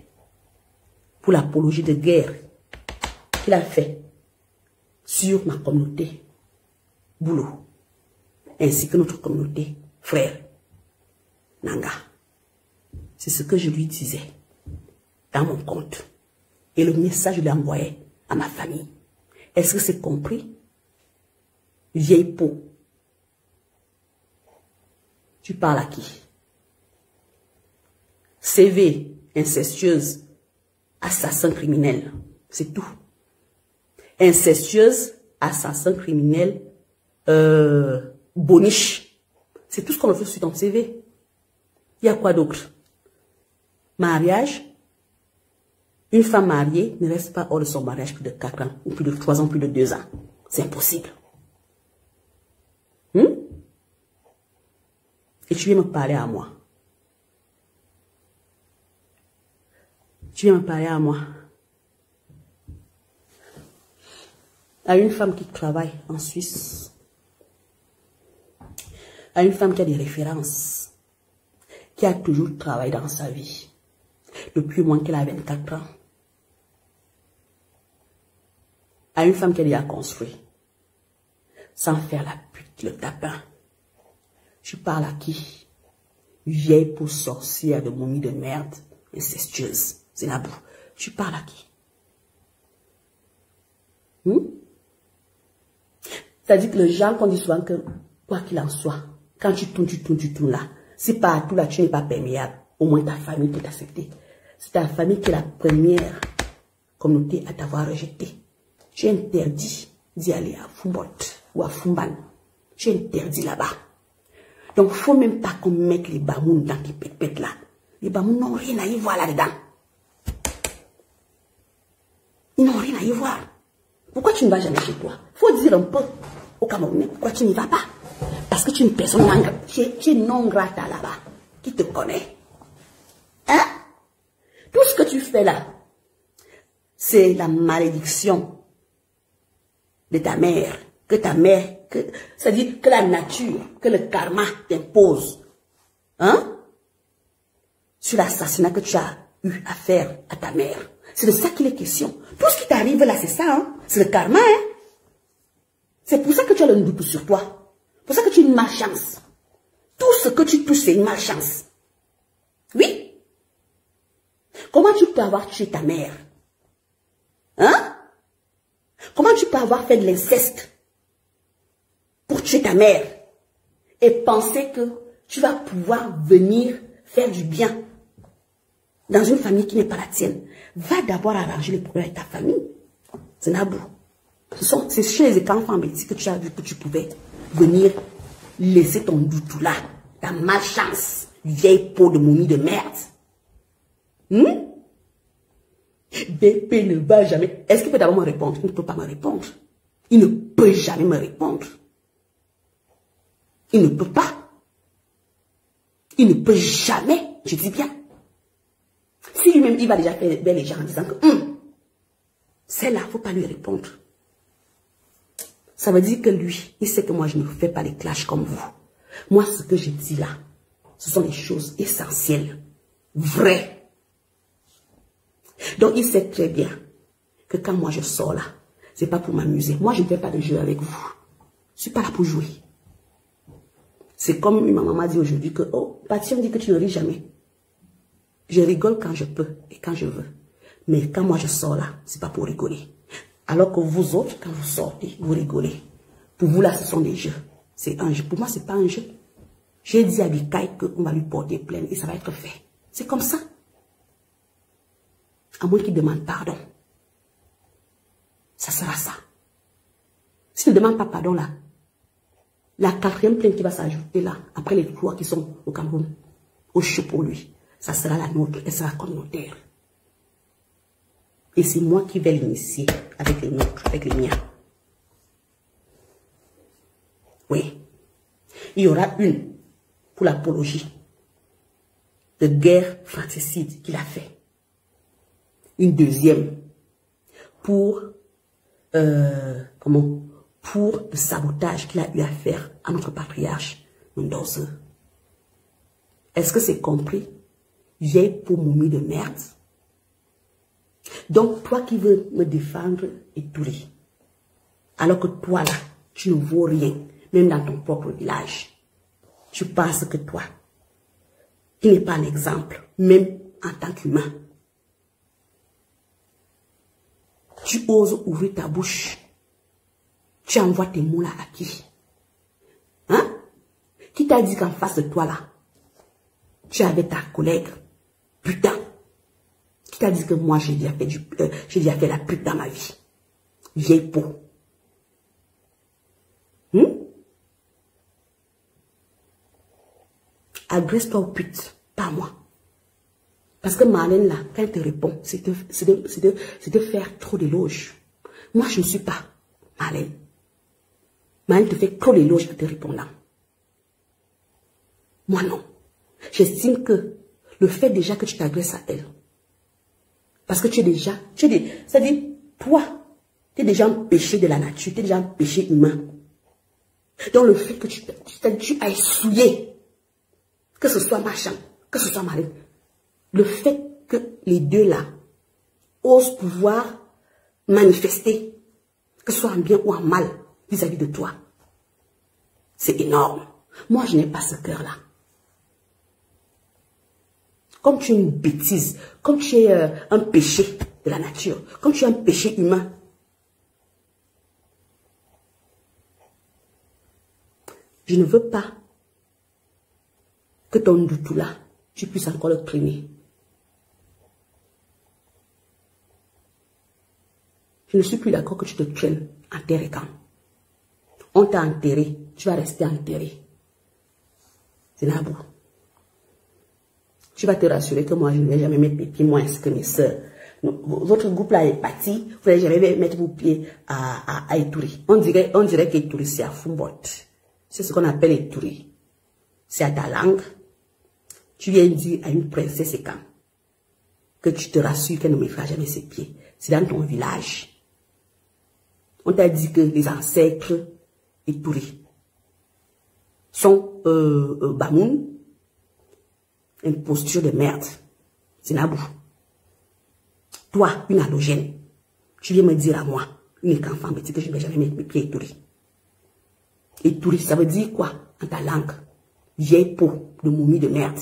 Pour l'apologie de guerre qu'il a fait sur ma communauté Boulot, ainsi que notre communauté frère Nanga. C'est ce que je lui disais dans mon compte. Et le message, je l'ai envoyé à ma famille. Est-ce que c'est compris? Vieille peau. Tu parles à qui? CV, incestueuse, assassin criminel. C'est tout. Incestueuse, assassin criminel, boniche. C'est tout ce qu'on a fait sur ton CV. Il y a quoi d'autre? Mariage, Une femme mariée ne reste pas hors de son mariage plus de 4 ans, ou plus de 3 ans, plus de 2 ans. C'est impossible. Et tu viens me parler à moi. Tu viens me parler à moi. À une femme qui travaille en Suisse. À une femme qui a des références. Qui a toujours travaillé dans sa vie. Depuis moins qu'elle a 24 ans. À une femme qui a déjà construit. Sans faire la pute, le tapin. Tu parles à qui? Vieille pour sorcière de momie de merde, incestueuse. C'est la boue. Tu parles à qui? C'est-à-dire que le genre qu'on dit souvent que, quoi qu'il en soit, quand tu tournes là, si partout là tu n'es pas perméable, au moins ta famille peut t'accepter. C'est ta famille qui est la première communauté à t'avoir rejeté. Tu es interdit d'y aller à Fumbot ou à Fumban. Tu es interdit là-bas. Donc, il ne faut même pas qu'on mette les bamouns dans les pètes là. Les bamouns n'ont rien à y voir là-dedans. Ils n'ont rien à y voir. Pourquoi tu ne vas jamais chez toi? Il faut dire un peu au Camerounais pourquoi tu n'y vas pas. Parce que tu es une personne non grata. Tu es non grata là-bas. Qui te connaît? Hein? Tout ce que tu fais là, c'est la malédiction de ta mère. Que ta mère, c'est-à-dire que la nature, que le karma t'impose. Hein? Sur l'assassinat que tu as eu à faire à ta mère. C'est de ça qu'il est question. Tout ce qui t'arrive là, c'est ça. Hein? C'est le karma. Hein? C'est pour ça que tu as le doute sur toi. Pour ça que tu as une malchance. Tout ce que tu touches, c'est une malchance. Oui? Comment tu peux avoir tué ta mère? Hein? Comment tu peux avoir fait de l'inceste pour tuer ta mère et penser que tu vas pouvoir venir faire du bien dans une famille qui n'est pas la tienne? Va d'abord arranger les problèmes avec ta famille. C'est Nabou. C'est chez les enfants que tu as vu que tu pouvais venir laisser ton doute là, ta malchance, vieille peau de momie de merde. BP ne va jamais. Est-ce qu'il peut d'abord me répondre? Il ne peut pas me répondre. Il ne peut jamais me répondre. Il ne peut pas. Il ne peut jamais. Je dis bien. Si lui-même, il va déjà faire les gens en disant que celle-là, il ne faut pas lui répondre. Ça veut dire que lui, il sait que moi, je ne fais pas les clashs comme vous. Moi, ce que je dis là, ce sont des choses essentielles, vraies. Donc, il sait très bien que quand moi, je sors là, ce n'est pas pour m'amuser. Moi, je ne fais pas de jeu avec vous. Je ne suis pas là pour jouer. C'est comme ma maman m'a dit aujourd'hui que, oh, Paty, on dit que tu ne ris jamais. Je rigole quand je peux et quand je veux. Mais quand moi, je sors là, ce n'est pas pour rigoler. Alors que vous autres, quand vous sortez, vous rigolez. Pour vous, là, ce sont des jeux. C'est un jeu. Pour moi, ce n'est pas un jeu. J'ai dit à Bikaï qu'on va lui porter plainte et ça va être fait. C'est comme ça. À moins qu'il demande pardon. Ça sera ça. S'il ne demande pas pardon là, la 4e plainte qui va s'ajouter là, après les 3 qui sont au Cameroun, au chaud pour lui, ça sera la nôtre, elle sera communautaire. Et c'est moi qui vais l'initier avec les nôtres, avec les miens. Oui. Il y aura une pour l'apologie de guerre fratricide qu'il a fait. Une deuxième pour, pour le sabotage qu'il a eu à faire à notre patriarche, Ndoze. Est-ce que c'est compris? Vieille pour momie de merde. Donc, toi qui veux me défendre et tout, alors que toi là, tu ne vaux rien, même dans ton propre village. Tu penses que toi, tu n'es pas un exemple, même en tant qu'humain. Tu oses ouvrir ta bouche. Tu envoies tes mots là à qui? Hein? Qui t'a dit qu'en face de toi là, tu avais ta collègue? Putain. Qui t'a dit que moi j'ai déjà fait la pute dans ma vie? Vieille peau. Agresse-toi aux putes, pas moi. Parce que Marlène, là, quand elle te répond, c'est de faire trop d'éloges. Moi, je ne suis pas Marlène. Marlène te fait trop d'éloges en te répondant. Moi, non. J'estime que le fait déjà que tu t'agresses à elle, parce que tu es déjà, c'est-à-dire, toi, tu es déjà un péché de la nature, tu es déjà un péché humain. Donc le fait que tu ailles souiller, que ce soit machin, que ce soit Marlène, le fait que les deux là osent pouvoir manifester, que ce soit en bien ou en mal vis-à-vis de toi, c'est énorme. Moi, je n'ai pas ce cœur-là. Comme tu es une bêtise, comme tu es un péché de la nature, comme tu es un péché humain, je ne veux pas que ton doutou là, tu puisses encore le traîner. Je ne suis plus d'accord que tu te traînes en terre et camp. On t'a enterré, tu vas rester enterré. C'est Nabou. Tu vas te rassurer que moi, je ne vais jamais mettre mes pieds moins que mes soeurs. Votre groupe là est parti, vous n'allez jamais mettre vos pieds à Ituri. On dirait qu'Ituri c'est à Fumbot. C'est ce qu'on appelle Ituri. C'est à ta langue. Tu viens dire à une princesse et quand que tu te rassures qu'elle ne me fera jamais ses pieds. C'est dans ton village. On t'a dit que les ancêtres Ituri sont Bamoun, une posture de merde. C'est Nabou. Toi, une halogène, tu viens me dire à moi, une enfant petit, que je ne vais jamais mettre mes pieds Ituri. Ituri, ça veut dire quoi en ta langue? Vieille peau de momie de merde.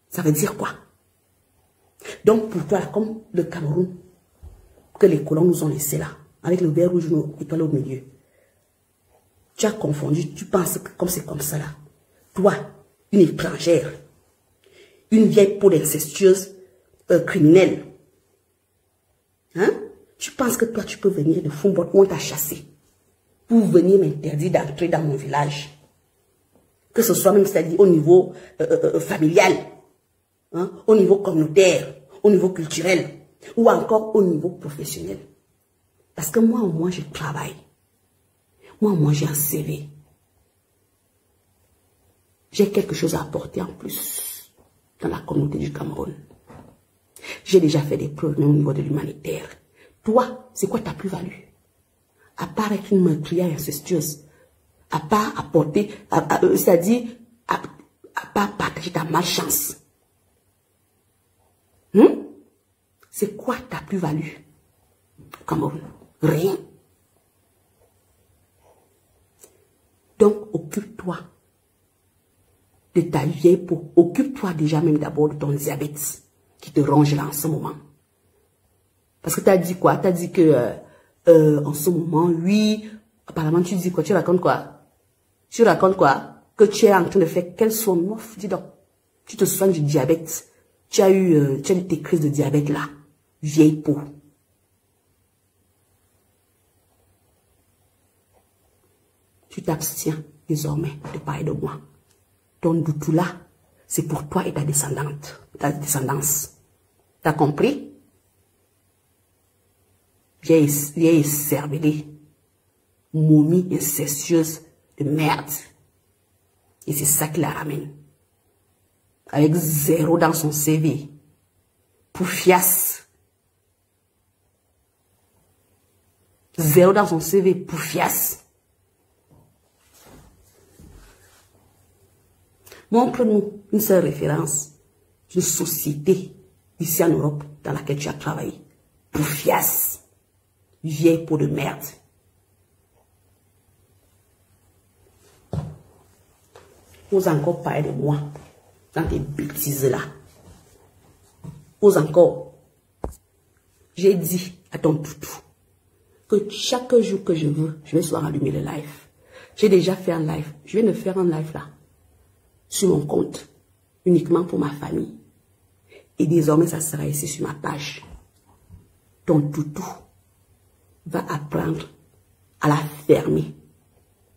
Ça veut dire quoi? Donc pour toi, comme le Cameroun, que les colons nous ont laissé là, avec le vert rouge étoilé au milieu, tu as confondu, tu penses que comme c'est comme ça là. Toi, une étrangère, une vieille peau d'incestueuse criminelle, hein? Tu penses que toi, tu peux venir de Fumbot où on t'a chassé pour venir m'interdire d'entrer dans mon village? Que ce soit même, c'est-à-dire au niveau familial, hein? Au niveau communautaire, au niveau culturel, ou encore au niveau professionnel. Parce que moi, au moins, je travaille. Moi, au moins, j'ai un CV. J'ai quelque chose à apporter en plus dans la communauté du Cameroun. J'ai déjà fait des preuves au niveau de l'humanitaire. Toi, c'est quoi ta plus-value? À part être une meurtrière incestueuse, à part apporter, c'est-à-dire, à part partager ta malchance. C'est quoi ta plus-value? Cameroun, rien. Donc, occupe-toi de ta vieille peau. Occupe-toi déjà même d'abord de ton diabète qui te ronge là en ce moment. Parce que tu as dit quoi? Tu as dit que en ce moment, oui, apparemment tu dis quoi? Tu racontes quoi? Tu racontes quoi? Que tu es en train de faire quel son ouf, dis donc. Tu te soignes du diabète. Tu as eu tes crises de diabète là. Vieille peau. Tu t'abstiens désormais de parler de moi. Ton doutou là, c'est pour toi et ta descendance. T'as compris? Vieille cervelée, momie incestueuse de merde. Et c'est ça qui la ramène. Avec 0 dans son CV. Poufiasse. 0 dans son CV, poufiasse. Montre-nous une seule référence d'une société ici en Europe dans laquelle tu as travaillé. Poufiasse. Vieille peau de merde. Ose encore parler de moi dans tes bêtises là. Ose encore. J'ai dit à ton toutou que chaque jour que je veux, je vais soir allumer le live. J'ai déjà fait un live. Je viens de faire un live là. Sur mon compte. Uniquement pour ma famille. Et désormais, ça sera ici sur ma page. Ton toutou va apprendre à la fermer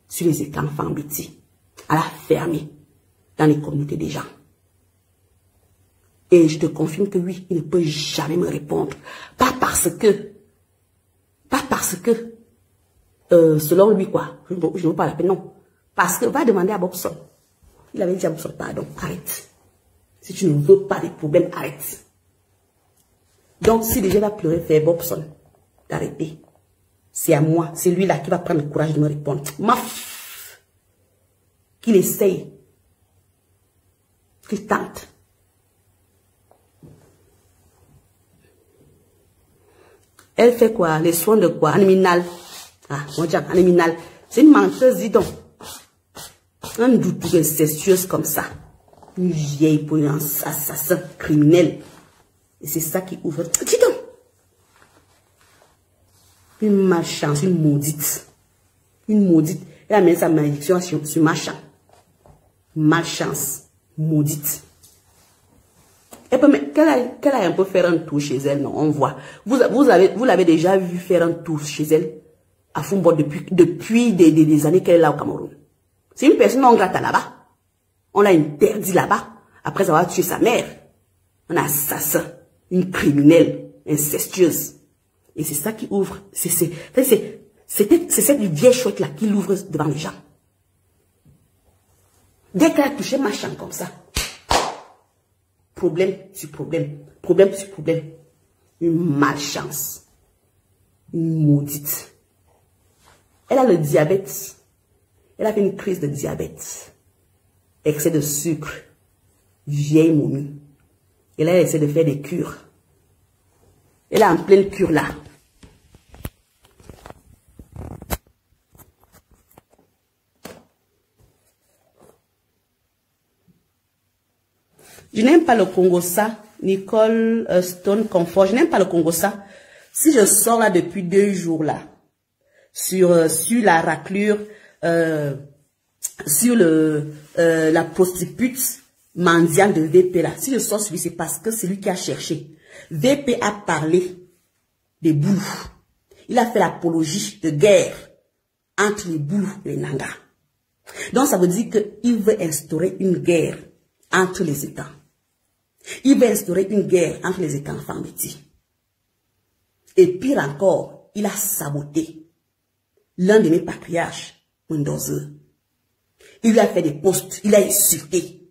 sur les écrans Fambiti. À la fermer dans les communautés des gens. Et je te confirme que oui, il ne peut jamais me répondre. Pas parce que, selon lui quoi, je ne veux pas la peine, non. Parce que va demander à Bobson. Il avait dit à Bobson, pardon, arrête. Si tu ne veux pas des problèmes, arrête. Donc, si déjà va pleurer, faire Bobson, d'arrêter. C'est à moi, c'est lui là qui va prendre le courage de me répondre. Maf! Qu'il essaye. Qu'il tente. Elle fait quoi? Les soins de quoi? Animal. Ah, mon diable, animal. C'est une menteuse, dis donc. Un doute incestueuse comme ça. Une vieille pour un assassin criminel. Et c'est ça qui ouvre. Dis donc. Une malchance, une maudite. Une maudite. Elle a mis sa malédiction sur ma chambre. Malchance. Maudite. Qu'elle a un peu faire un tour chez elle, non, on voit. Vous l'avez déjà vu faire un tour chez elle à Fumbo depuis des années qu'elle est là au Cameroun. C'est une personne non grata là-bas. On l'a interdit là-bas après avoir tué sa mère. Un assassin, une criminelle, incestueuse. Et c'est ça qui ouvre. C'est cette vieille chouette là qui l'ouvre devant les gens. Dès qu'elle a touché ma chambre comme ça, problème sur problème, problème sur problème. Une malchance. Une maudite. Elle a le diabète. Elle a fait une crise de diabète. Excès de sucre. Vieille momie. Et là, elle essaie de faire des cures. Elle est en pleine cure là. Je n'aime pas le Congo-ça, Nicole Stone Comfort. Je n'aime pas le Congo-ça. Si je sors là depuis 2 jours là, sur la raclure, sur la prostitute mendiante de VP là, si je sors sur lui, c'est parce que c'est lui qui a cherché. VP a parlé des Boulous. Il a fait l'apologie de guerre entre les Boulous et les Nanga. Donc ça veut dire qu'il veut instaurer une guerre entre les États. Il veut instaurer une guerre entre les États enfants métis. Et pire encore, il a saboté l'un de mes patriarches, Mundoze. Il lui a fait des postes, il a insulté.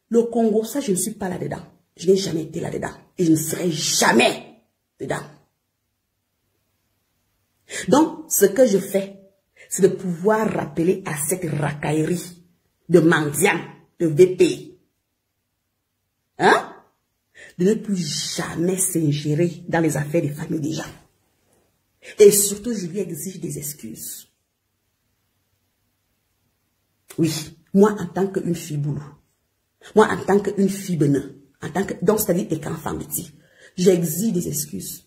Le Congo, ça, je ne suis pas là-dedans. Je n'ai jamais été là-dedans. Et je ne serai jamais dedans. Donc, ce que je fais, c'est de pouvoir rappeler à cette racaillerie de mendiants, de VP, hein, de ne plus jamais s'ingérer dans les affaires des familles des gens. Et surtout, je lui exige des excuses. Oui, moi en tant qu'une fille boulot, moi en tant qu'une fille benin, donc c'est-à-dire qu'enfant petit, j'exige des excuses.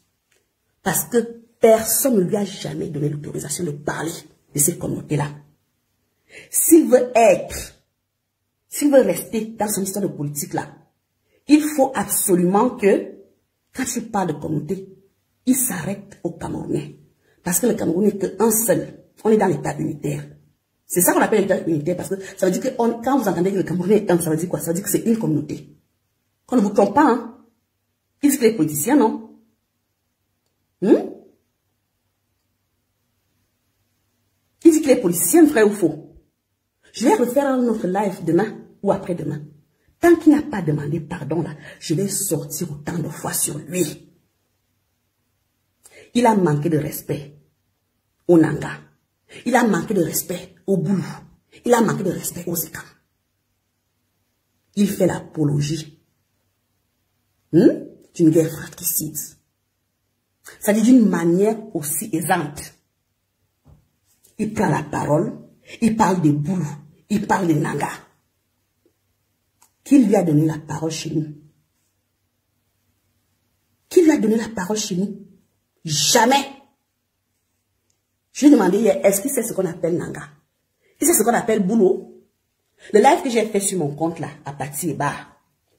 Parce que personne ne lui a jamais donné l'autorisation de parler de cette communauté-là. S'il veut rester dans son histoire de politique-là, il faut absolument que, quand il parle de communauté, il s'arrête au Camerounais. Parce que le Cameroun n'est qu'un seul. On est dans l'état unitaire. C'est ça qu'on appelle l'état unitaire, parce que ça veut dire que quand vous entendez que le Cameroun est un, ça veut dire quoi? Ça veut dire que c'est une communauté. Qu'on ne vous trompe pas, hein? Ils disent que les politiciens, non? Ils disent que les politiciens, vrai ou faux? Je vais refaire un autre live demain ou après-demain. Tant qu'il n'a pas demandé pardon, là, je vais sortir autant de fois sur lui. Il a manqué de respect au Nanga. Il a manqué de respect au Boulou. Il a manqué de respect aux États. Il fait l'apologie d'une guerre fratricide. Ça dit d'une manière aussi aisante. Il prend la parole, il parle des Boulous, il parle des Nanga. Qui lui a donné la parole chez nous? Qui lui a donné la parole chez nous? Jamais. Je lui ai demandé hier, est-ce qu'il sait ce qu'on appelle Nanga? Il sait ce qu'on appelle Boulot? Le live que j'ai fait sur mon compte là, à Patieba,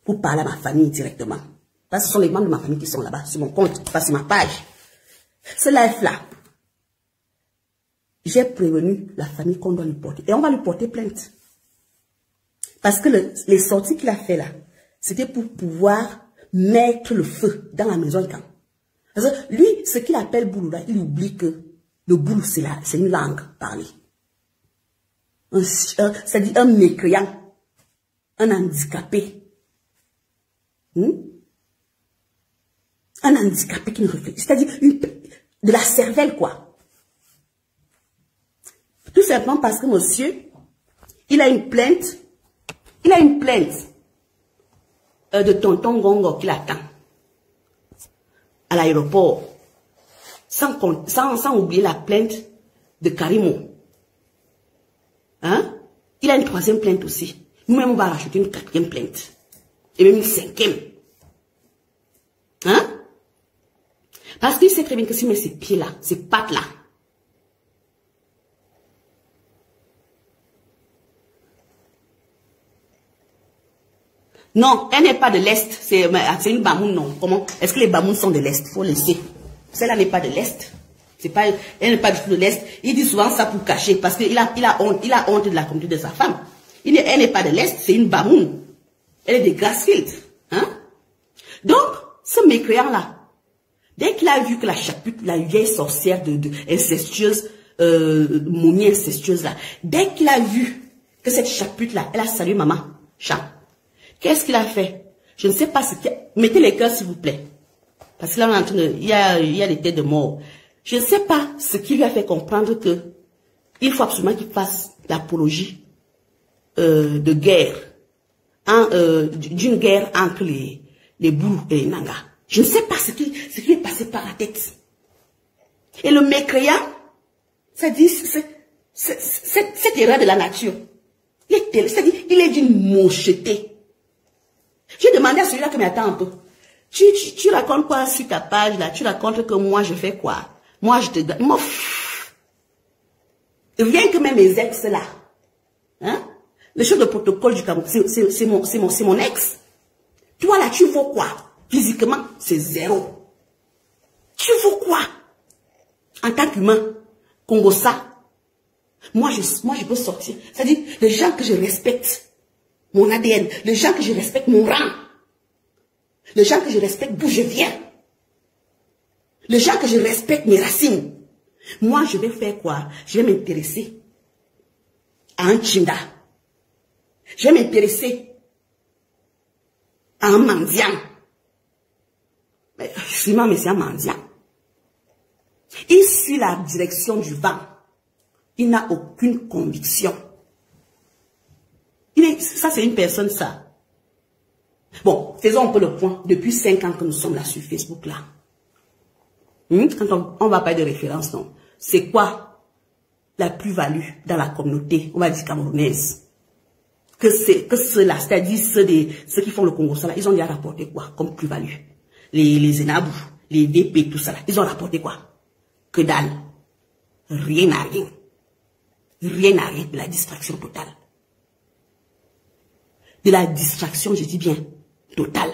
pour parler à ma famille directement. Parce que ce sont les membres de ma famille qui sont là-bas, sur mon compte, pas sur ma page. Ce live-là, j'ai prévenu la famille qu'on doit lui porter. Et on va lui porter plainte. Parce que les sorties qu'il a fait là, c'était pour pouvoir mettre le feu dans la maison Ikan. Parce que lui, ce qu'il appelle boulou là, il oublie que le boulou, c'est une langue parlée. C'est-à-dire un mécréant, un handicapé. Un handicapé qui ne réfléchit. C'est-à-dire de la cervelle, quoi. Tout simplement parce que monsieur, il a une plainte. Il a une plainte de tonton Gongo qui l'attend à l'aéroport. Sans oublier la plainte de Karimo. Hein? Il a une troisième plainte aussi. Nous-mêmes, on va rajouter une quatrième plainte. Et même une cinquième. Hein? Parce qu'il sait très bien que s'il met ses pieds-là, ses pattes-là, non, elle n'est pas de l'Est. C'est une Bamoun, non. Comment? Est-ce que les Bamouns sont de l'Est? Il faut laisser. Celle-là n'est pas de l'Est. Elle n'est pas du tout de l'Est. Il dit souvent ça pour cacher parce qu'il a honte de la communauté de sa femme. Elle n'est pas de l'Est, c'est une Bamoun. Elle est de Grassfield. Hein? Donc, ce mécréant-là, dès qu'il a vu que la chapute, la vieille sorcière incestueuse, momie incestueuse là, dès qu'il a vu que cette chapute-là, elle a salué maman, chat, qu'est-ce qu'il a fait? Je ne sais pas ce qu'il a... Mettez les cœurs s'il vous plaît. Parce que là, on est en train de... il y a des têtes de mort. Je ne sais pas ce qui lui a fait comprendre que il faut absolument qu'il fasse l'apologie de guerre. D'une guerre entre les Boulous et les Nanga. Je ne sais pas ce qui est passé par la tête. Et le mécréant, ça dit, cette erreur de la nature. C'est-à-dire, il est d'une mocheté. J'ai demandé à celui-là que m'attend un peu. Tu racontes quoi sur ta page là? Tu racontes que moi je fais quoi? Moi je te donne. Rien que même mes ex là. Hein? Le chef de protocole du Cameroun, c'est mon ex. Toi là, tu vaux quoi? Physiquement, c'est zéro. Tu vaux quoi? En tant qu'humain, Congossa. Moi je peux sortir. C'est-à-dire, les gens que je respecte, mon ADN, les gens que je respecte, mon rang. Les gens que je respecte, d'où je viens. Les gens que je respecte, mes racines. Moi, je vais faire quoi? Je vais m'intéresser à un Chinda. Je vais m'intéresser à un mendiant. Mais c'est un mendiant. Il suit la direction du vent. Il n'a aucune conviction. Ça, c'est une personne, ça. Bon, faisons un peu le point. Depuis 5 ans que nous sommes là sur Facebook, là. Quand on va parler de référence, non. C'est quoi la plus-value dans la communauté, on va dire camerounaise? Que ceux-là, c'est-à-dire ceux qui font le Congo, ça là, ils ont déjà rapporté quoi comme plus-value? Les Enabou, les VP, tout ça là, ils ont rapporté quoi? Que dalle. Rien à rien. Rien à rien, de la distraction totale. De la distraction, je dis bien, totale.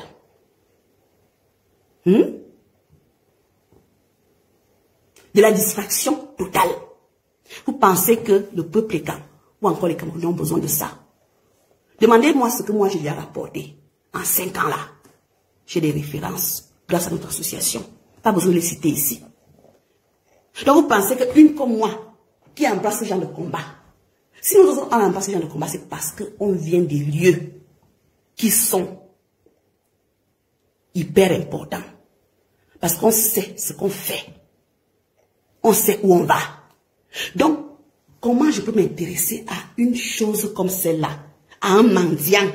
De la distraction totale. Vous pensez que le peuple est calme, ou encore les Camerounais ont besoin de ça? Demandez-moi ce que moi j'ai déjà rapporté en 5 ans là. J'ai des références grâce à notre association. Pas besoin de les citer ici. Donc vous pensez qu'une comme moi, qui embrasse ce genre de combat, si nous on embrasse ce genre de combat, c'est parce qu'on vient des lieux qui sont hyper importants. Parce qu'on sait ce qu'on fait. On sait où on va. Donc, comment je peux m'intéresser à une chose comme celle-là? À un mendiant,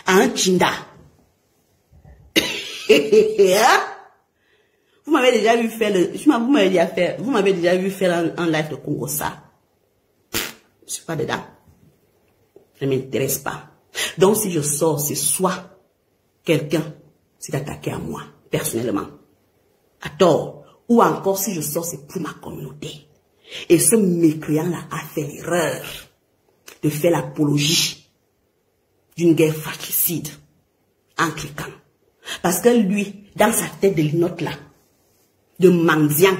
à un Chinda? Vous m'avez déjà vu faire vous m'avez déjà vu faire un live de Congo ça. Je suis pas dedans. Je ne m'intéresse pas. Donc si je sors, c'est soit quelqu'un s'est attaqué à moi, personnellement, à tort, ou encore si je sors, c'est pour ma communauté. Et ce mécréant-là a fait l'erreur de faire l'apologie d'une guerre fratricide en cliquant. Parce que lui, dans sa tête de linotte là, de mendiant,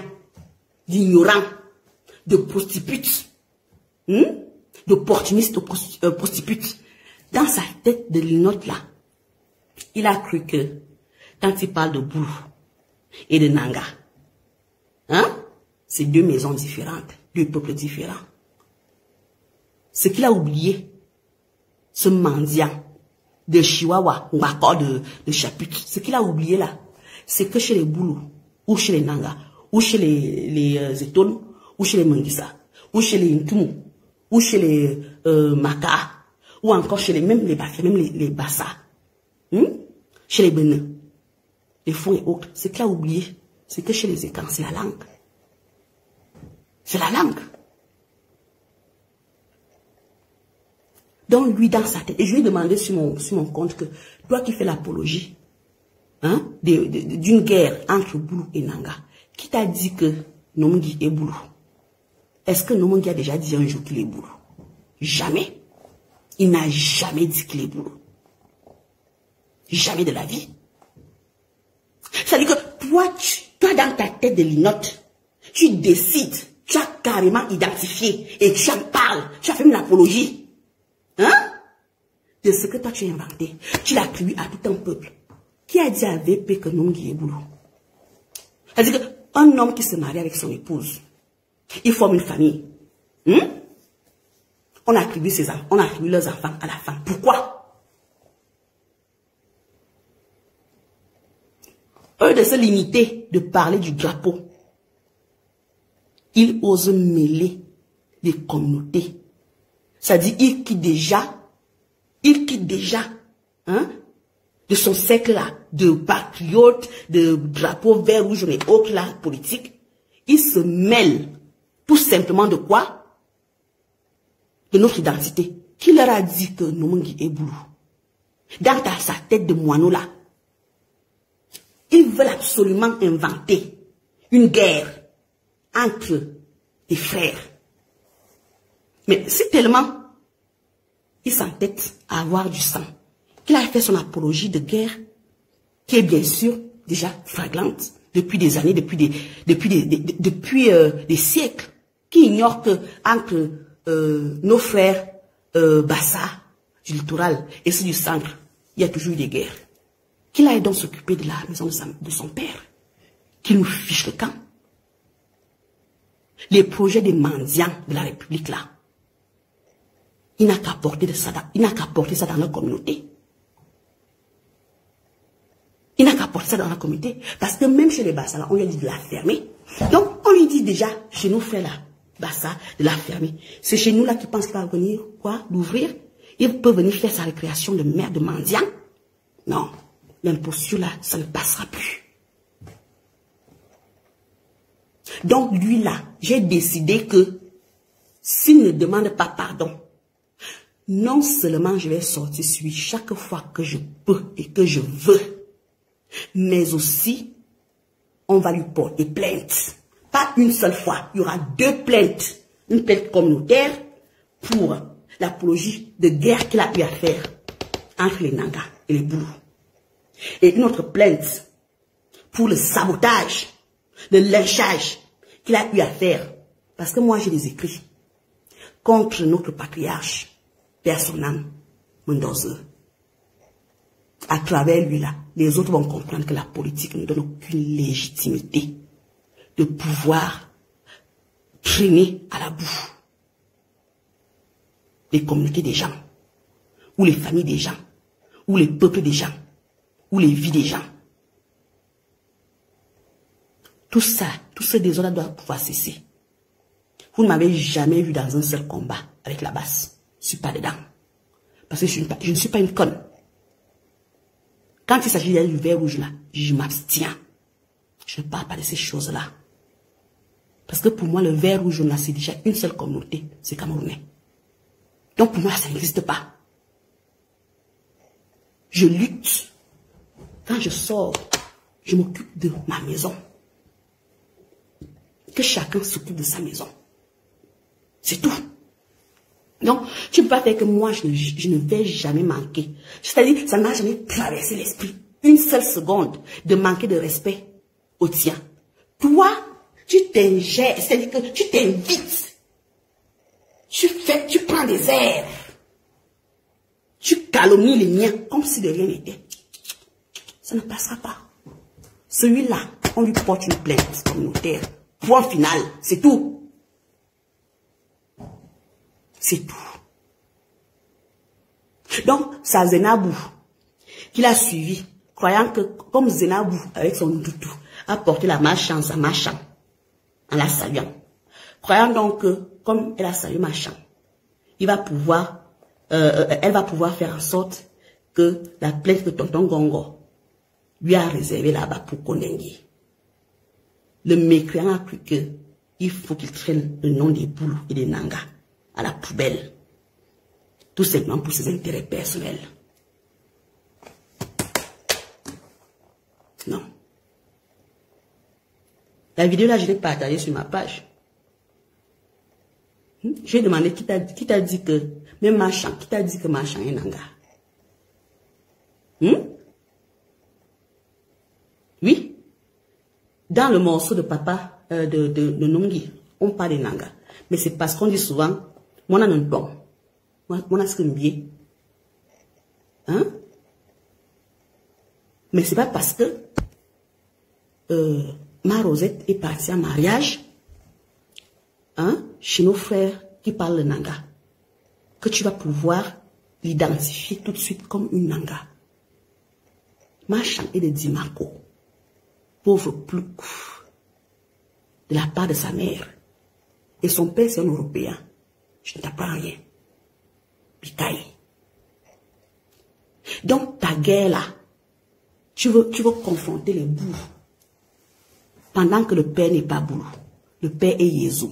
d'ignorant, de prostitute, d'opportuniste prostitute, dans sa tête de linotte là, Il a cru que quand il parle de Boulou et de Nanga, hein, c'est deux maisons différentes, deux peuples différents. Ce qu'il a oublié, ce mendiant de Chihuahua ou encore de Chapuis, ce qu'il a oublié là, c'est que chez les Boulou, ou chez les Nanga, ou chez les Etones, ou chez les Mangissa, ou chez les Ntumu, ou chez les Maka, ou encore chez même les Bassa, chez les Bénin, les Fonds et autres, ce qu'il a oublié, c'est que chez les Écans, c'est la langue. C'est la langue. Donc lui, dans sa tête, et je lui ai demandé sur mon compte que toi qui fais l'apologie, hein, d'une guerre entre Boulou et Nanga, qui t'a dit que Nomongi est Boulou? Est-ce que Nomongi a déjà dit un jour qu'il est Boulou? Jamais. Il n'a jamais dit qu'il est Boulou. Jamais de la vie. C'est-à-dire que toi dans ta tête de linotte, tu décides, tu as carrément identifié et tu en parles, tu as fait une apologie. Hein? De ce que toi tu as inventé. Tu l'attribues à tout un peuple. Qui a dit à VP que Nomongi est Boulou? C'est-à-dire qu'un homme qui se marie avec son épouse, il forme une famille. On attribue leurs enfants à la femme. Pourquoi? Eux de se limiter de parler du drapeau, ils osent mêler des communautés. C'est-à-dire, il quitte déjà, hein, de son cercle-là, de patriotes, de drapeaux vert, rouge, et autres, là, politique. Il se mêle, tout simplement de quoi? De notre identité. Qui leur a dit que Nomongi est Boulou? Dans sa tête de moineau, là, ils veulent absolument inventer une guerre entre des frères. Mais c'est tellement, il s'entête à avoir du sang, qu'il a fait son apologie de guerre, qui est bien sûr déjà flagrante depuis des années, depuis des siècles, qui ignore que entre nos frères Bassa, du littoral et ceux du centre, il y a toujours eu des guerres. Qu'il aille donc s'occuper de la maison de son père, qu'il nous fiche le camp. Les projets des mendiants de la République là, il n'a qu'à porter ça dans notre communauté. Il n'a qu'à porter ça dans la communauté. Parce que même chez les Bassa, on lui a dit de la fermer. Donc, on lui dit déjà, chez nos frères là, Bassa, de la fermer. C'est chez nous là qui pense qu'il va venir, quoi, l'ouvrir. Il peut venir faire sa récréation de mère de mendiant. Non, l'imposture là, ça ne passera plus. Donc, lui là, j'ai décidé que s'il ne demande pas pardon, non seulement je vais sortir sur lui chaque fois que je peux et que je veux, mais aussi, on va lui porter plainte. Pas une seule fois, il y aura 2 plaintes. Une plainte communautaire pour l'apologie de guerre qu'il a eu à faire entre les Nanga et les Boulou. Et une autre plainte pour le sabotage, le lynchage qu'il a eu à faire. Parce que moi, j'ai des écrits contre notre patriarche, Père Sonam Mendoza. À travers lui là, les autres vont comprendre que la politique ne donne aucune légitimité de pouvoir traîner à la boue les communautés des gens, ou les familles des gens, ou les peuples des gens, ou les vies des gens. Tout ça, tout ce désordre doit pouvoir cesser. Vous ne m'avez jamais vu dans un seul combat avec la basse. Je ne suis pas dedans. Parce que je ne suis pas une conne. Quand il s'agit du vert rouge là, je m'abstiens. Je ne parle pas de ces choses-là. Parce que pour moi, le vert rouge là, c'est déjà une seule communauté. C'est camerounais. Donc pour moi, ça n'existe pas. Je lutte. Quand je sors, je m'occupe de ma maison. Que chacun s'occupe de sa maison. C'est tout. Donc, tu ne peux pas faire que moi, je ne vais jamais manquer. C'est-à-dire, ça n'a jamais traversé l'esprit. Une seule seconde de manquer de respect au tien. Toi, tu t'ingères, c'est-à-dire que tu t'invites. Tu prends des airs. Tu calomnies les miens comme si de rien n'était. Ça ne passera pas. Celui-là, on lui porte une plainte communautaire. Point final, c'est tout. C'est tout. Donc, c'est Zenabou qui l'a suivi, croyant que comme Zenabou, avec son toutou, a porté la malchance à Machan, en la saluant. Croyant donc que, comme elle a salué Machan, elle va pouvoir faire en sorte que la plainte de tonton Gongo lui a réservée là-bas pour Kondengi. Le mécréant a cru qu'il faut qu'il traîne le nom des Boulou et des Nanga à la poubelle. Tout simplement pour ses intérêts personnels. Non. La vidéo là, je l'ai partagée sur ma page. J'ai demandé qui t'a dit que, même Machan, qui t'a dit que Machan est Nanga. Oui. Dans le morceau de papa de Nongi, on parle de Nanga. Mais c'est parce qu'on dit souvent, moi, on a un bon. Moi, ce que bien. Hein? Mais c'est pas parce que ma Rosette est partie en mariage, hein, chez nos frères qui parlent le Nanga, que tu vas pouvoir l'identifier tout de suite comme une Nanga. Machan est de Dimako, pauvre plouc, de la part de sa mère. Et son père, c'est un Européen. Je ne t'apprends rien. Pitaï. Donc, ta guerre là, tu veux confronter les bouts. Pendant que le père n'est pas boulot. Le père est Jésus.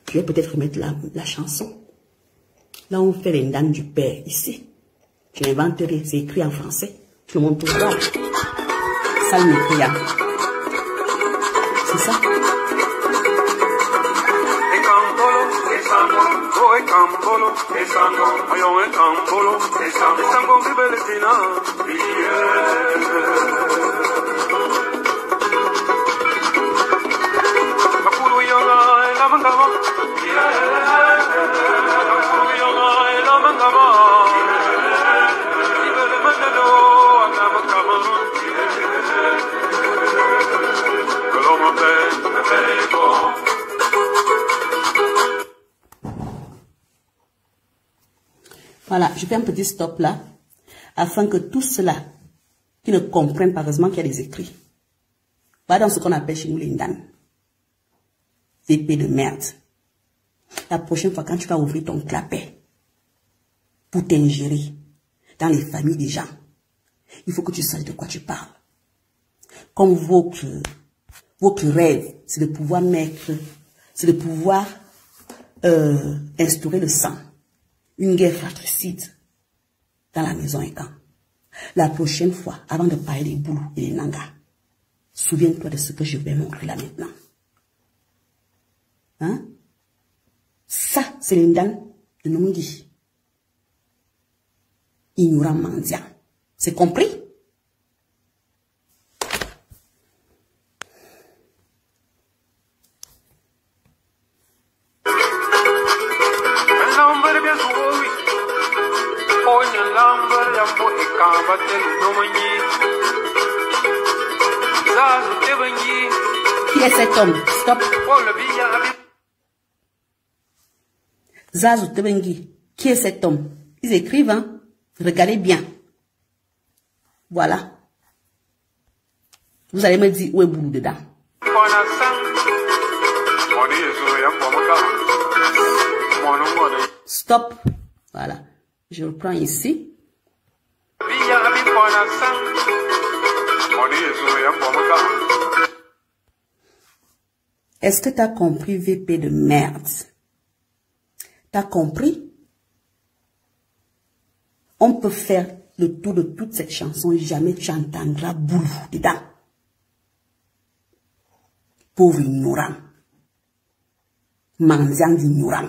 Je vais peut-être remettre la chanson. Là, on fait les dames du père, ici. Je l'inventerai, c'est écrit en français. Tout le monde peut voir. Ça, le mécréant. C'est ça. Voilà, je fais un petit stop là, afin que tous ceux-là qui ne comprennent pas, heureusement qu'il y a des écrits, va dans ce qu'on appelle chez nous les Ndan. VP de merde. La prochaine fois, quand tu vas ouvrir ton clapet pour t'ingérer dans les familles des gens, il faut que tu saches de quoi tu parles. Comme votre rêve, c'est de pouvoir instaurer le sang. Une guerre fratricide dans la maison et camp. La prochaine fois, avant de parler des Boulous et des Nangas, souviens-toi de ce que je vais montrer là maintenant. Hein? Ça, c'est l'Indan de Nongi. Ignorant mendiant. C'est compris? Qui est cet homme? Stop. Zazu Tebengi. Qui est cet homme? Ils écrivent, hein? Regardez bien. Voilà. Vous allez me dire où est Boulou dedans. Stop. Voilà. Je reprends ici. Est-ce que tu as compris, VP de merde? Tu as compris? On peut faire le tour de toute cette chanson et jamais tu entendras Boulou dedans. Pauvre ignorant. Mendiant d'ignorant.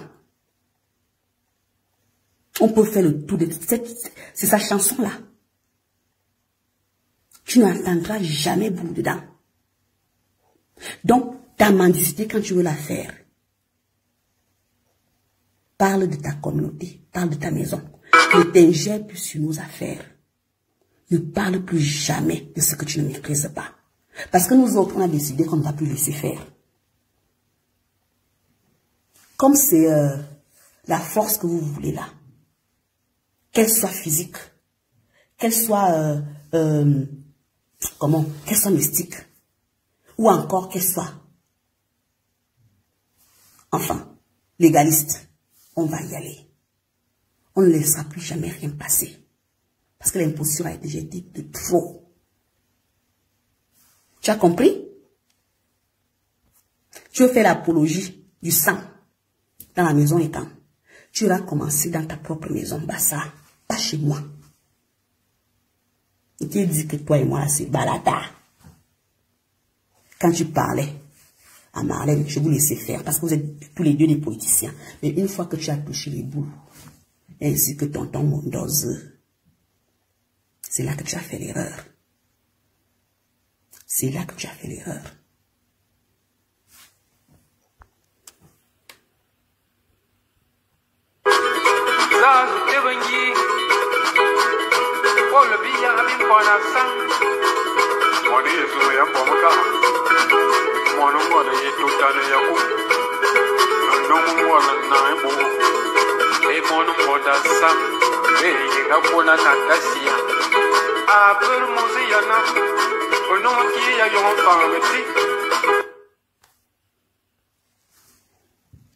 On peut faire le tour de c'est sa chanson-là. Tu n'entendras jamais Boulou dedans. Donc, ta mendicité, quand tu veux la faire, parle de ta communauté, parle de ta maison. Ne t'ingère plus sur nos affaires. Ne parle plus jamais de ce que tu ne maîtrises pas. Parce que nous autres, on a décidé qu'on ne va plus laisser faire. Comme c'est la force que vous voulez là, qu'elle soit physique, qu'elle soit, qu'elle soit mystique, ou encore qu'elle soit, enfin, légaliste, on va y aller. On ne laissera plus jamais rien passer. Parce que l'imposition a été jetée de trop. Tu as compris? Tu veux faire l'apologie du sang dans la maison étant. Tu auras commencé dans ta propre maison, Bassa, pas chez moi. Et tu dis que toi et moi, c'est balada. Quand tu parlais à Marlène, je vous laissais faire parce que vous êtes tous les deux des politiciens. Mais une fois que tu as touché les boules, ainsi que tonton Mondoze, c'est là que tu as fait l'erreur. C'est là que tu as fait l'erreur.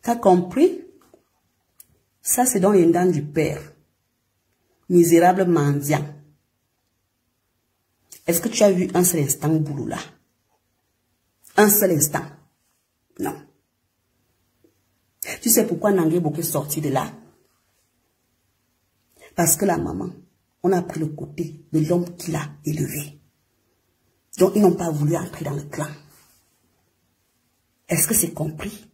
T'as compris? Ça, c'est dans les dents du père. Misérable mendiant. Est-ce que tu as vu un seul instant boulot là? Un seul instant? Non. Tu sais pourquoi Nangué Boko est sorti de là? Parce que la maman, on a pris le côté de l'homme qui l'a élevé. Donc, ils n'ont pas voulu entrer dans le clan. Est-ce que c'est compris?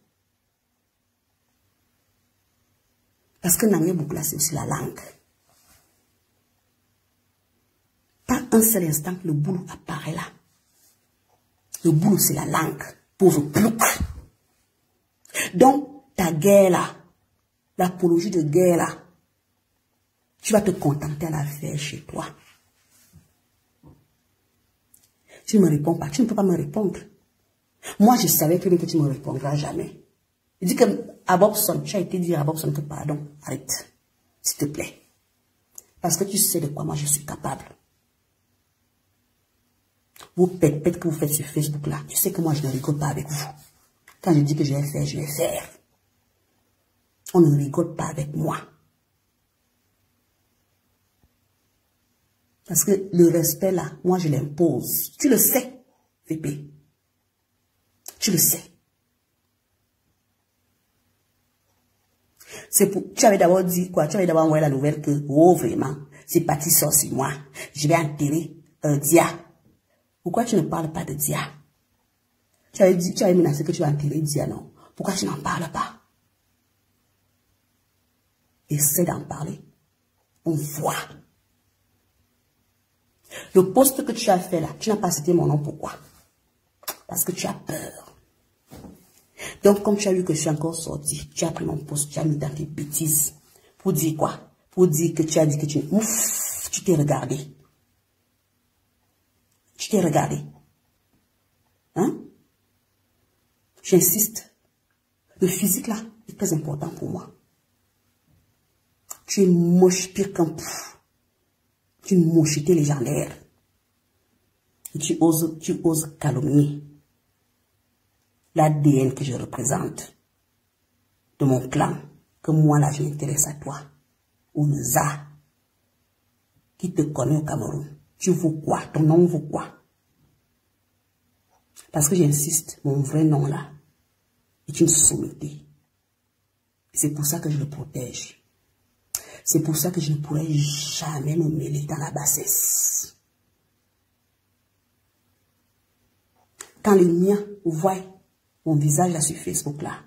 Parce que Nangué Boko là, c'est aussi la langue. Pas un seul instant, le boulot apparaît là. Le boulot, c'est la langue. Pauvre plouc. Donc, ta guerre là, l'apologie de guerre là, tu vas te contenter à la faire chez toi. Tu ne me réponds pas, tu ne peux pas me répondre. Moi, je savais très bien que tu ne me répondras jamais. Je dis que à Bobson, tu as été dire à Bobson que pardon, arrête, s'il te plaît. Parce que tu sais de quoi moi je suis capable. Vos pètes que vous faites sur Facebook là, tu sais que moi je ne rigole pas avec vous. Quand je dis que je vais faire, je vais faire. On ne rigole pas avec moi. Parce que le respect là, moi je l'impose. Tu le sais, VP. Tu le sais. C'est pour, tu avais d'abord dit quoi? Tu avais d'abord envoyé la nouvelle que, oh vraiment, c'est parti sort sur moi. Je vais enterrer Dia. Pourquoi tu ne parles pas de Dia? Tu avais dit, tu avais menacé que tu vas enterrer Dia, non? Pourquoi tu n'en parles pas? Essaie d'en parler. On voit. Le poste que tu as fait là, tu n'as pas cité mon nom, pourquoi? Parce que tu as peur. Donc, comme tu as vu que je suis encore sorti, tu as pris mon poste, tu as mis dans tes bêtises. Pour dire quoi? Pour dire que tu as dit que tu... Ouf, tu t'es regardé. Tu t'es regardé. Hein? J'insiste. Le physique là est très important pour moi. Tu es moche pire qu'un pouf. Tu es une mocheté légendaire. Et tu oses calomnier l'ADN que je représente de mon clan, que moi là je m'intéresse à toi, Ouza, qui te connaît au Cameroun. Tu vaux quoi? Ton nom vaut quoi? Parce que j'insiste, mon vrai nom là est une sommité. C'est pour ça que je le protège. C'est pour ça que je ne pourrai jamais me mêler dans la bassesse. Quand les miens voient mon visage là sur Facebook là,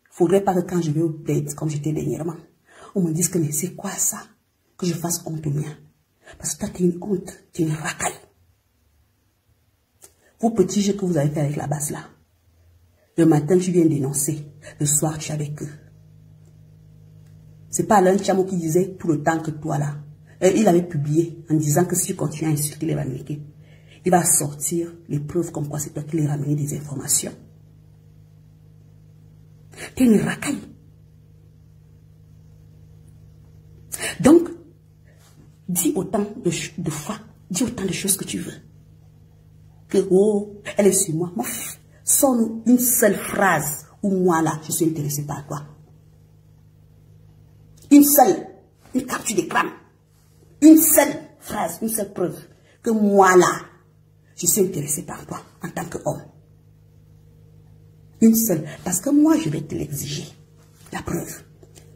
faudrait pas que quand je vais au bled, comme j'étais dernièrement, on me dise que mais c'est quoi ça? Que je fasse honte aux miens. Parce que toi, tu es une honte, tu es une racaille. Vos petits jeux que vous avez fait avec la basse là, le matin tu viens dénoncer, le soir tu es avec eux. C'est pas Alain Chamo qui disait tout le temps que toi là, il avait publié en disant que si tu continues à insulter les Américains, il va sortir les preuves comme quoi c'est toi qui les ramené des informations. T'es une racaille. Donc, dis autant de fois, dis autant de choses que tu veux. Que, oh, elle est sur moi. Sors-nous une seule phrase où moi là, je suis intéressé par toi. Une seule, une capture d'écran. Une seule phrase, une seule preuve. Que moi là, je suis intéressé par toi en tant qu'homme. Une seule. Parce que moi, je vais te l'exiger. La preuve.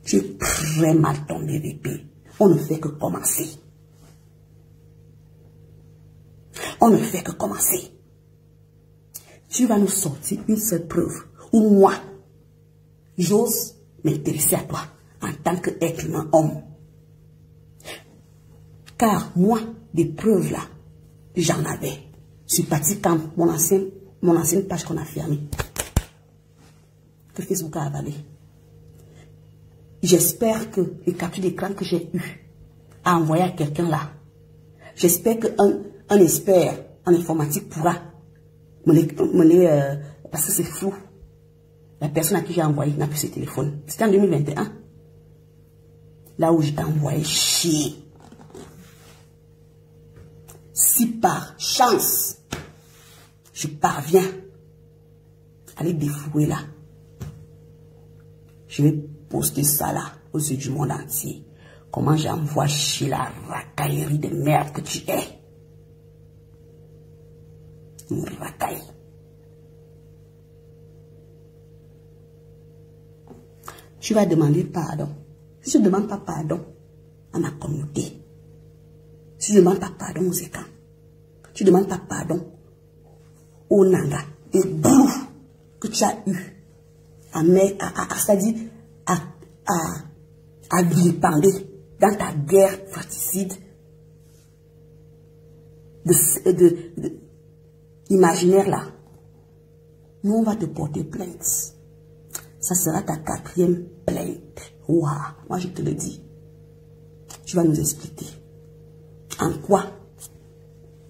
Tu es très mal tombé, bébé. On ne fait que commencer. On ne fait que commencer. Tu vas nous sortir une seule preuve où moi, j'ose m'intéresser à toi en tant qu'être humain homme. Car moi, des preuves là, j'en avais. Je suis parti quand mon ancienne page qu'on a fermée. Que Facebook a avalé. J'espère que les captures d'écran que j'ai eues à envoyer à quelqu'un là, j'espère qu'un expert en informatique pourra parce que c'est flou. La personne à qui j'ai envoyé n'a plus ses téléphones. C'était en 2021. Là où j'ai envoyé chier. Si par chance, je parviens à les défouer là, je vais poster ça là aux yeux du monde entier. Comment j'envoie chier la racaillerie de merde que tu es. Une racaille. Tu vas demander pardon. Si je ne demande pas pardon à ma communauté, si je ne demande pas pardon aux écrans, tu ne demandes pas pardon aux Nanga et Boulou que tu as eu c'est-à-dire à vilipender dans ta guerre fratricide imaginaire là. Nous, on va te porter plainte. Ça sera ta 4e plainte. Waouh, moi je te le dis. Tu vas nous expliquer en quoi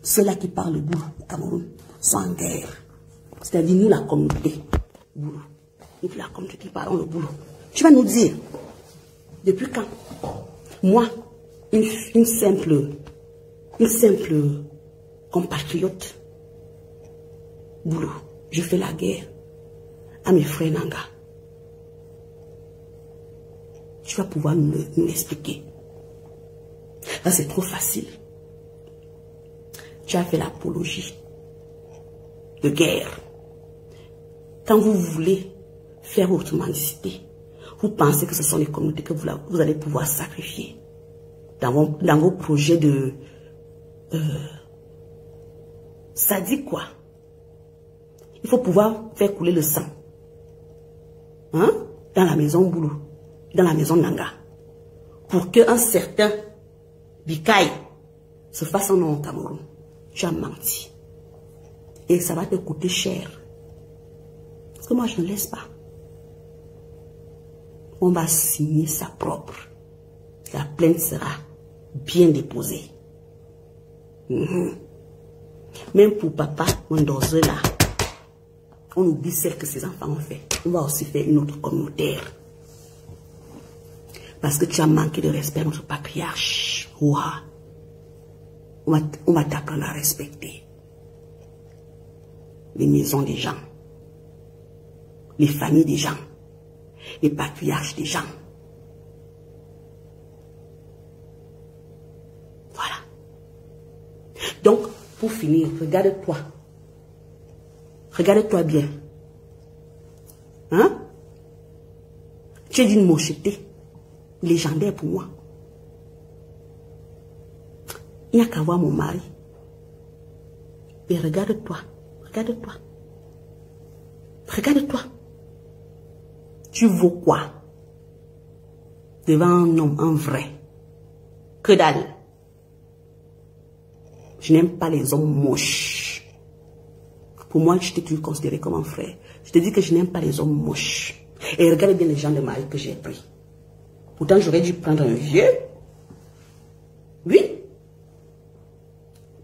ceux-là qui parlent le boulot au Cameroun sont en guerre. C'est-à-dire nous, la communauté boulot. Nous, la communauté qui parlons le boulot. Tu vas nous dire, depuis quand moi, une simple compatriote boulot, je fais la guerre à mes frères Nanga. Tu vas pouvoir nous l'expliquer. Là, c'est trop facile. Tu as fait l'apologie de guerre. Quand vous voulez faire votre mendicité, vous pensez que ce sont les communautés que vous allez pouvoir sacrifier dans vos projets de... ça dit quoi? Il faut pouvoir faire couler le sang. Hein? Dans la maison Boulou, dans la maison Nanga. Pour qu'un certain Bikaï se fasse un nom au Cameroun. Tu as menti. Et ça va te coûter cher. Parce que moi, je ne laisse pas. On va signer sa propre. La plainte sera bien déposée. Même pour papa, Mondoze là, on oublie celle que ses enfants ont fait. On va aussi faire une autre communautaire. Parce que tu as manqué de respect à notre patriarche. Ouah. On va t'apprendre à respecter les maisons des gens, les familles des gens, les patriarches des gens. Voilà. Donc, pour finir, regarde-toi. Regarde-toi bien. Hein? Tu es d'une mocheté légendaire pour moi. Il n'y a qu'à voir mon mari. Et regarde-toi. Regarde-toi. Regarde-toi. Tu vaux quoi? Devant un homme, un vrai. Que dalle. Je n'aime pas les hommes moches. Pour moi, je t'ai toujours considéré comme un frère. Je te dis que je n'aime pas les hommes moches. Et regarde bien les gens de mari que j'ai pris. Pourtant, j'aurais dû prendre un vieux.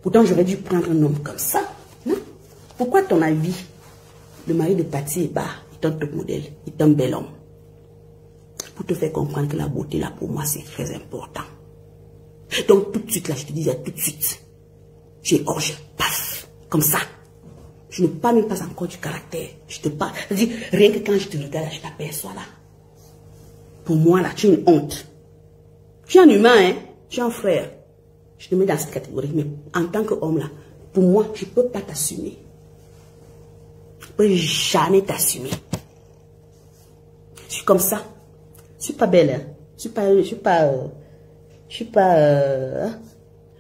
Pourtant, j'aurais dû prendre un homme comme ça. Non? Pourquoi, à ton avis, le mari de Patty Eba est un top modèle, est un bel homme? Pour te faire comprendre que la beauté, là, pour moi, c'est très important. Donc, tout de suite, là, je te disais, tout de suite, j'ai orge, paf, comme ça. Je ne parle même pas encore du caractère. Je te parle. C'est-à-dire, rien que quand je te regarde, je t'aperçois là. Pour moi, là, tu es une honte. Tu es un humain, hein? Tu es un frère. Je te mets dans cette catégorie. Mais en tant qu'homme, là, pour moi, je ne peux pas t'assumer. Je ne peux jamais t'assumer. Je suis comme ça. Je ne suis pas belle, hein? Je suis pas...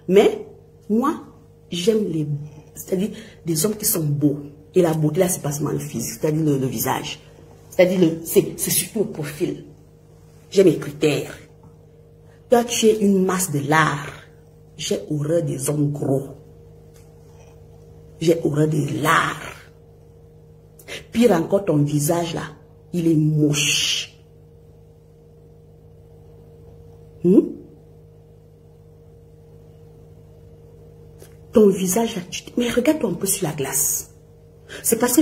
Mais, moi, j'aime les... C'est-à-dire des hommes qui sont beaux. Et la beauté, là, c'est pas seulement le physique, c'est-à-dire le visage. C'est-à-dire, c'est surtout le profil. J'ai mes critères. Toi, tu es une masse de lard. J'ai horreur des hommes gros. J'ai horreur des lards. Pire encore, ton visage, là, il est moche. Ton visage, là, mais regarde-toi un peu sur la glace. C'est parce que,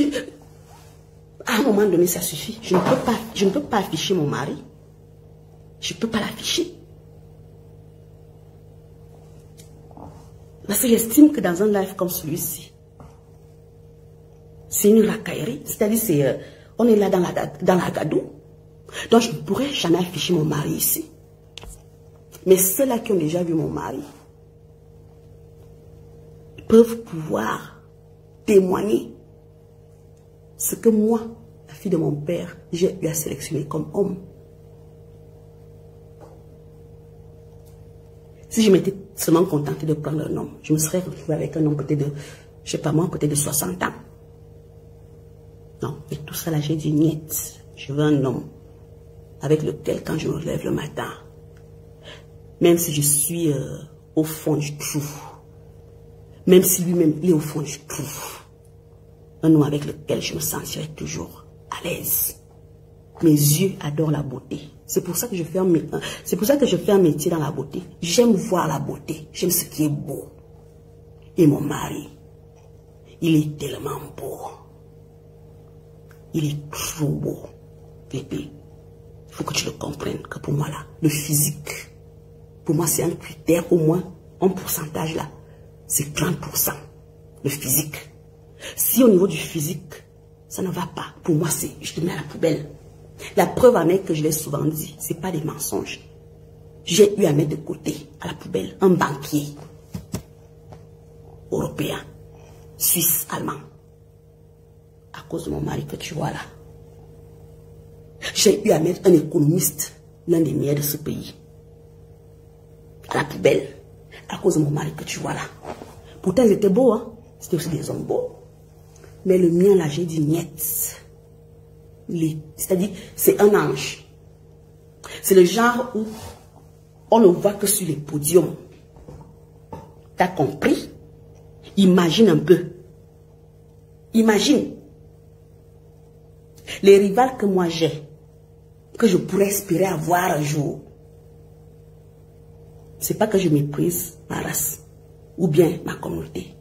à un moment donné, ça suffit. Je ne peux pas afficher mon mari. Je ne peux pas l'afficher. Parce que j'estime que dans un live comme celui-ci, c'est une racaillerie. C'est-à-dire, on est là dans la gadoue. Donc, je ne pourrais jamais afficher mon mari ici. Mais ceux-là qui ont déjà vu mon mari peuvent pouvoir témoigner ce que moi, la fille de mon père, j'ai eu à sélectionner comme homme. Si je m'étais seulement contentée de prendre un homme, je me serais retrouvée avec un homme peut-être de, je sais pas moi, peut-être de 60 ans. Non, et tout ça là, j'ai dit, niet, je veux un homme avec lequel, quand je me lève le matin, même si je suis au fond du trou, même si lui-même il est au fond du trou, un homme avec lequel je me sentirai toujours à l'aise. Mes yeux adorent la beauté. C'est pour ça que je fais un métier dans la beauté. J'aime voir la beauté. J'aime ce qui est beau. Et mon mari, il est tellement beau. Il est trop beau. Bébé, il faut que tu le comprennes que pour moi là, le physique, pour moi c'est un critère au moins, en pourcentage là, c'est 30%. Le physique. Si au niveau du physique, ça ne va pas, pour moi c'est, je te mets à la poubelle. La preuve en est que je l'ai souvent dit, ce n'est pas des mensonges. J'ai eu à mettre de côté, à la poubelle, un banquier européen, suisse, allemand, à cause de mon mari que tu vois là. J'ai eu à mettre un économiste, l'un des meilleurs de ce pays, à la poubelle, à cause de mon mari que tu vois là. Pourtant, ils étaient beaux, hein. C'était aussi des hommes beaux. Mais le mien là, j'ai dit niet. C'est-à-dire, c'est un ange. C'est le genre où on ne voit que sur les podiums. T'as compris? Imagine un peu. Imagine. Les rivales que moi j'ai, que je pourrais espérer avoir un jour. C'est pas que je méprise ma race ou bien ma communauté.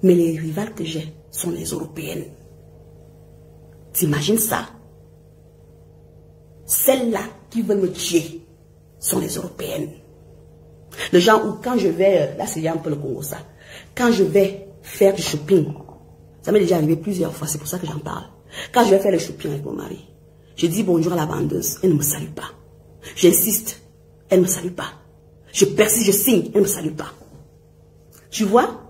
Mais les rivales que j'ai sont les européennes. T'imagines ça? Celles-là qui veulent me tuer sont les européennes. Le genre où quand je vais, là c'est un peu le Congo ça, quand je vais faire du shopping, ça m'est déjà arrivé plusieurs fois, c'est pour ça que j'en parle. Quand je vais faire le shopping avec mon mari, je dis bonjour à la vendeuse, elle ne me salue pas. J'insiste, elle ne me salue pas. Je persiste, je signe, elle ne me salue pas. Tu vois?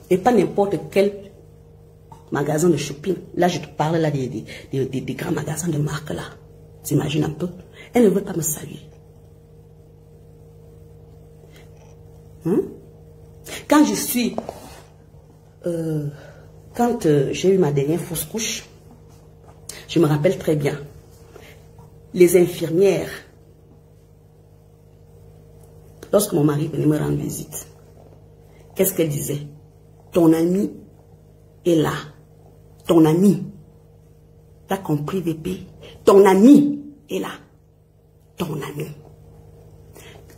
Et pas n'importe quel magasin de shopping. Là, je te parle là des grands magasins de marque là. T'imagines un peu? Elle ne veut pas me saluer. Quand je suis... quand j'ai eu ma dernière fausse couche, je me rappelle très bien. Les infirmières, lorsque mon mari venait me rendre visite, qu'est-ce qu'elle disait? Ton ami est là. Ton ami. T'as compris, bébé? Ton ami est là. Ton ami.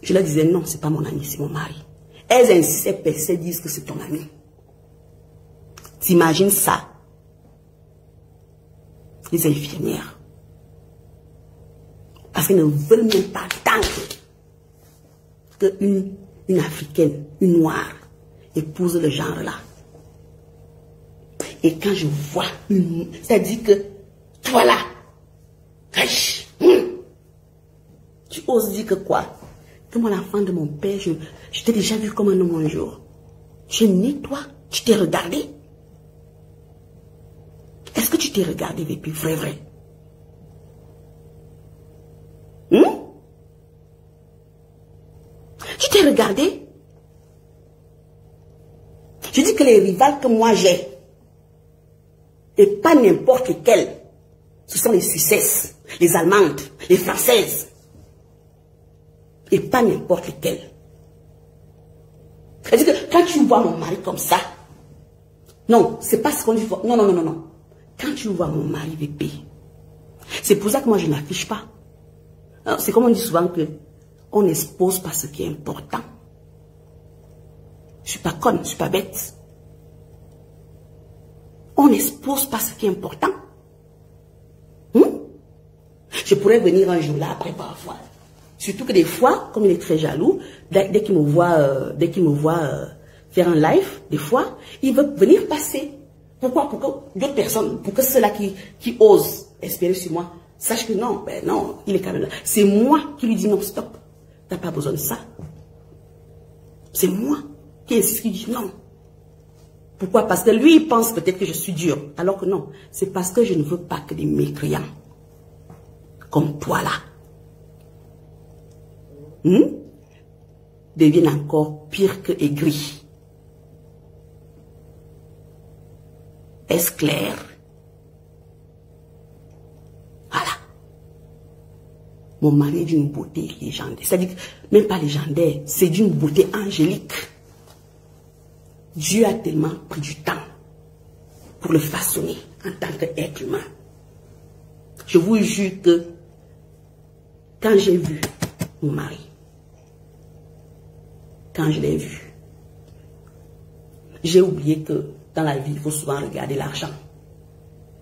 Je leur disais, non, c'est pas mon ami, c'est mon mari. Elles insistaient, persaient, disent que c'est ton ami. T'imagines ça? Les infirmières. Parce qu'elles ne veulent même pas tant qu'une Africaine, une noire, épouse le genre là. Et quand je vois ça dit que toi là, tu oses dire que quoi? Que moi l'enfant de mon père, je t'ai déjà vu comme un homme un jour. Je n'ai toi, tu t'es regardé. Est-ce que tu t'es regardé, VP, vrai? Tu t'es regardé? Je dis que les rivales que moi j'ai, et pas n'importe lesquels, ce sont les Suisses, les Allemandes, les Françaises. Et pas n'importe lesquels. C'est-à-dire que quand tu vois mon mari comme ça, non, c'est pas ce qu'on dit. Non. Quand tu vois mon mari VP, c'est pour ça que moi je n'affiche pas. C'est comme on dit souvent que on n'expose pas ce qui est important. Je suis pas conne, je suis pas bête. On n'expose pas ce qui est important. Je pourrais venir un jour là, après parfois. Surtout que des fois, comme il est très jaloux, dès qu'il me voit, faire un live, des fois, il veut venir passer. Pourquoi? Pour que d'autres personnes, pour que ceux-là qui osent espérer sur moi, sachent que non, ben non, il est quand même là. C'est moi qui lui dis non, stop. T'as pas besoin de ça. C'est moi qui insiste, qui dit non. Pourquoi? Parce que lui, il pense peut-être que je suis dur. Alors que non, c'est parce que je ne veux pas que des mécréants comme toi là deviennent encore pire que aigris. Est-ce clair? Voilà. Mon mari est d'une beauté légendaire. C'est-à-dire, même pas légendaire, c'est d'une beauté angélique. Dieu a tellement pris du temps pour le façonner en tant qu'être humain. Je vous jure que quand j'ai vu mon mari, quand je l'ai vu, j'ai oublié que dans la vie, il faut souvent regarder l'argent.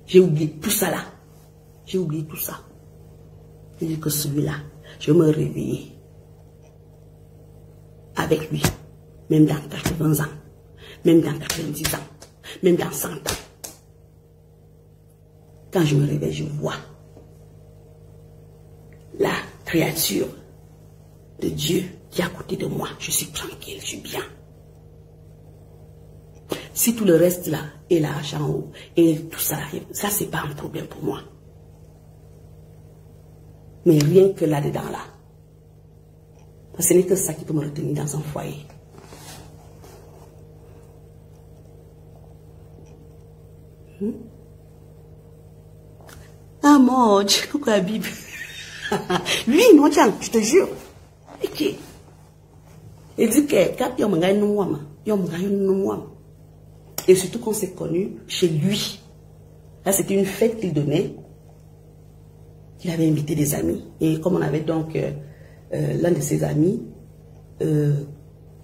J'ai oublié tout ça là. J'ai oublié tout ça. Je dis que celui-là, je vais me réveiller avec lui, même dans 80 ans, même dans 90 ans, même dans 100 ans. Quand je me réveille, je vois la créature de Dieu qui est à côté de moi. Je suis tranquille, je suis bien. Si tout le reste là, et l'argent et tout ça, ça c'est pas un problème pour moi. Mais rien que là-dedans là, ce n'est que ça qui peut me retenir dans un foyer. Ah mon Dieu, coucou la Bible. Lui, non, tiens, je te jure. Ok. Il dit que quand il y a un et surtout qu'on s'est connu chez lui. Là, c'était une fête qu'il donnait. Il avait invité des amis. Et comme on avait donc l'un de ses amis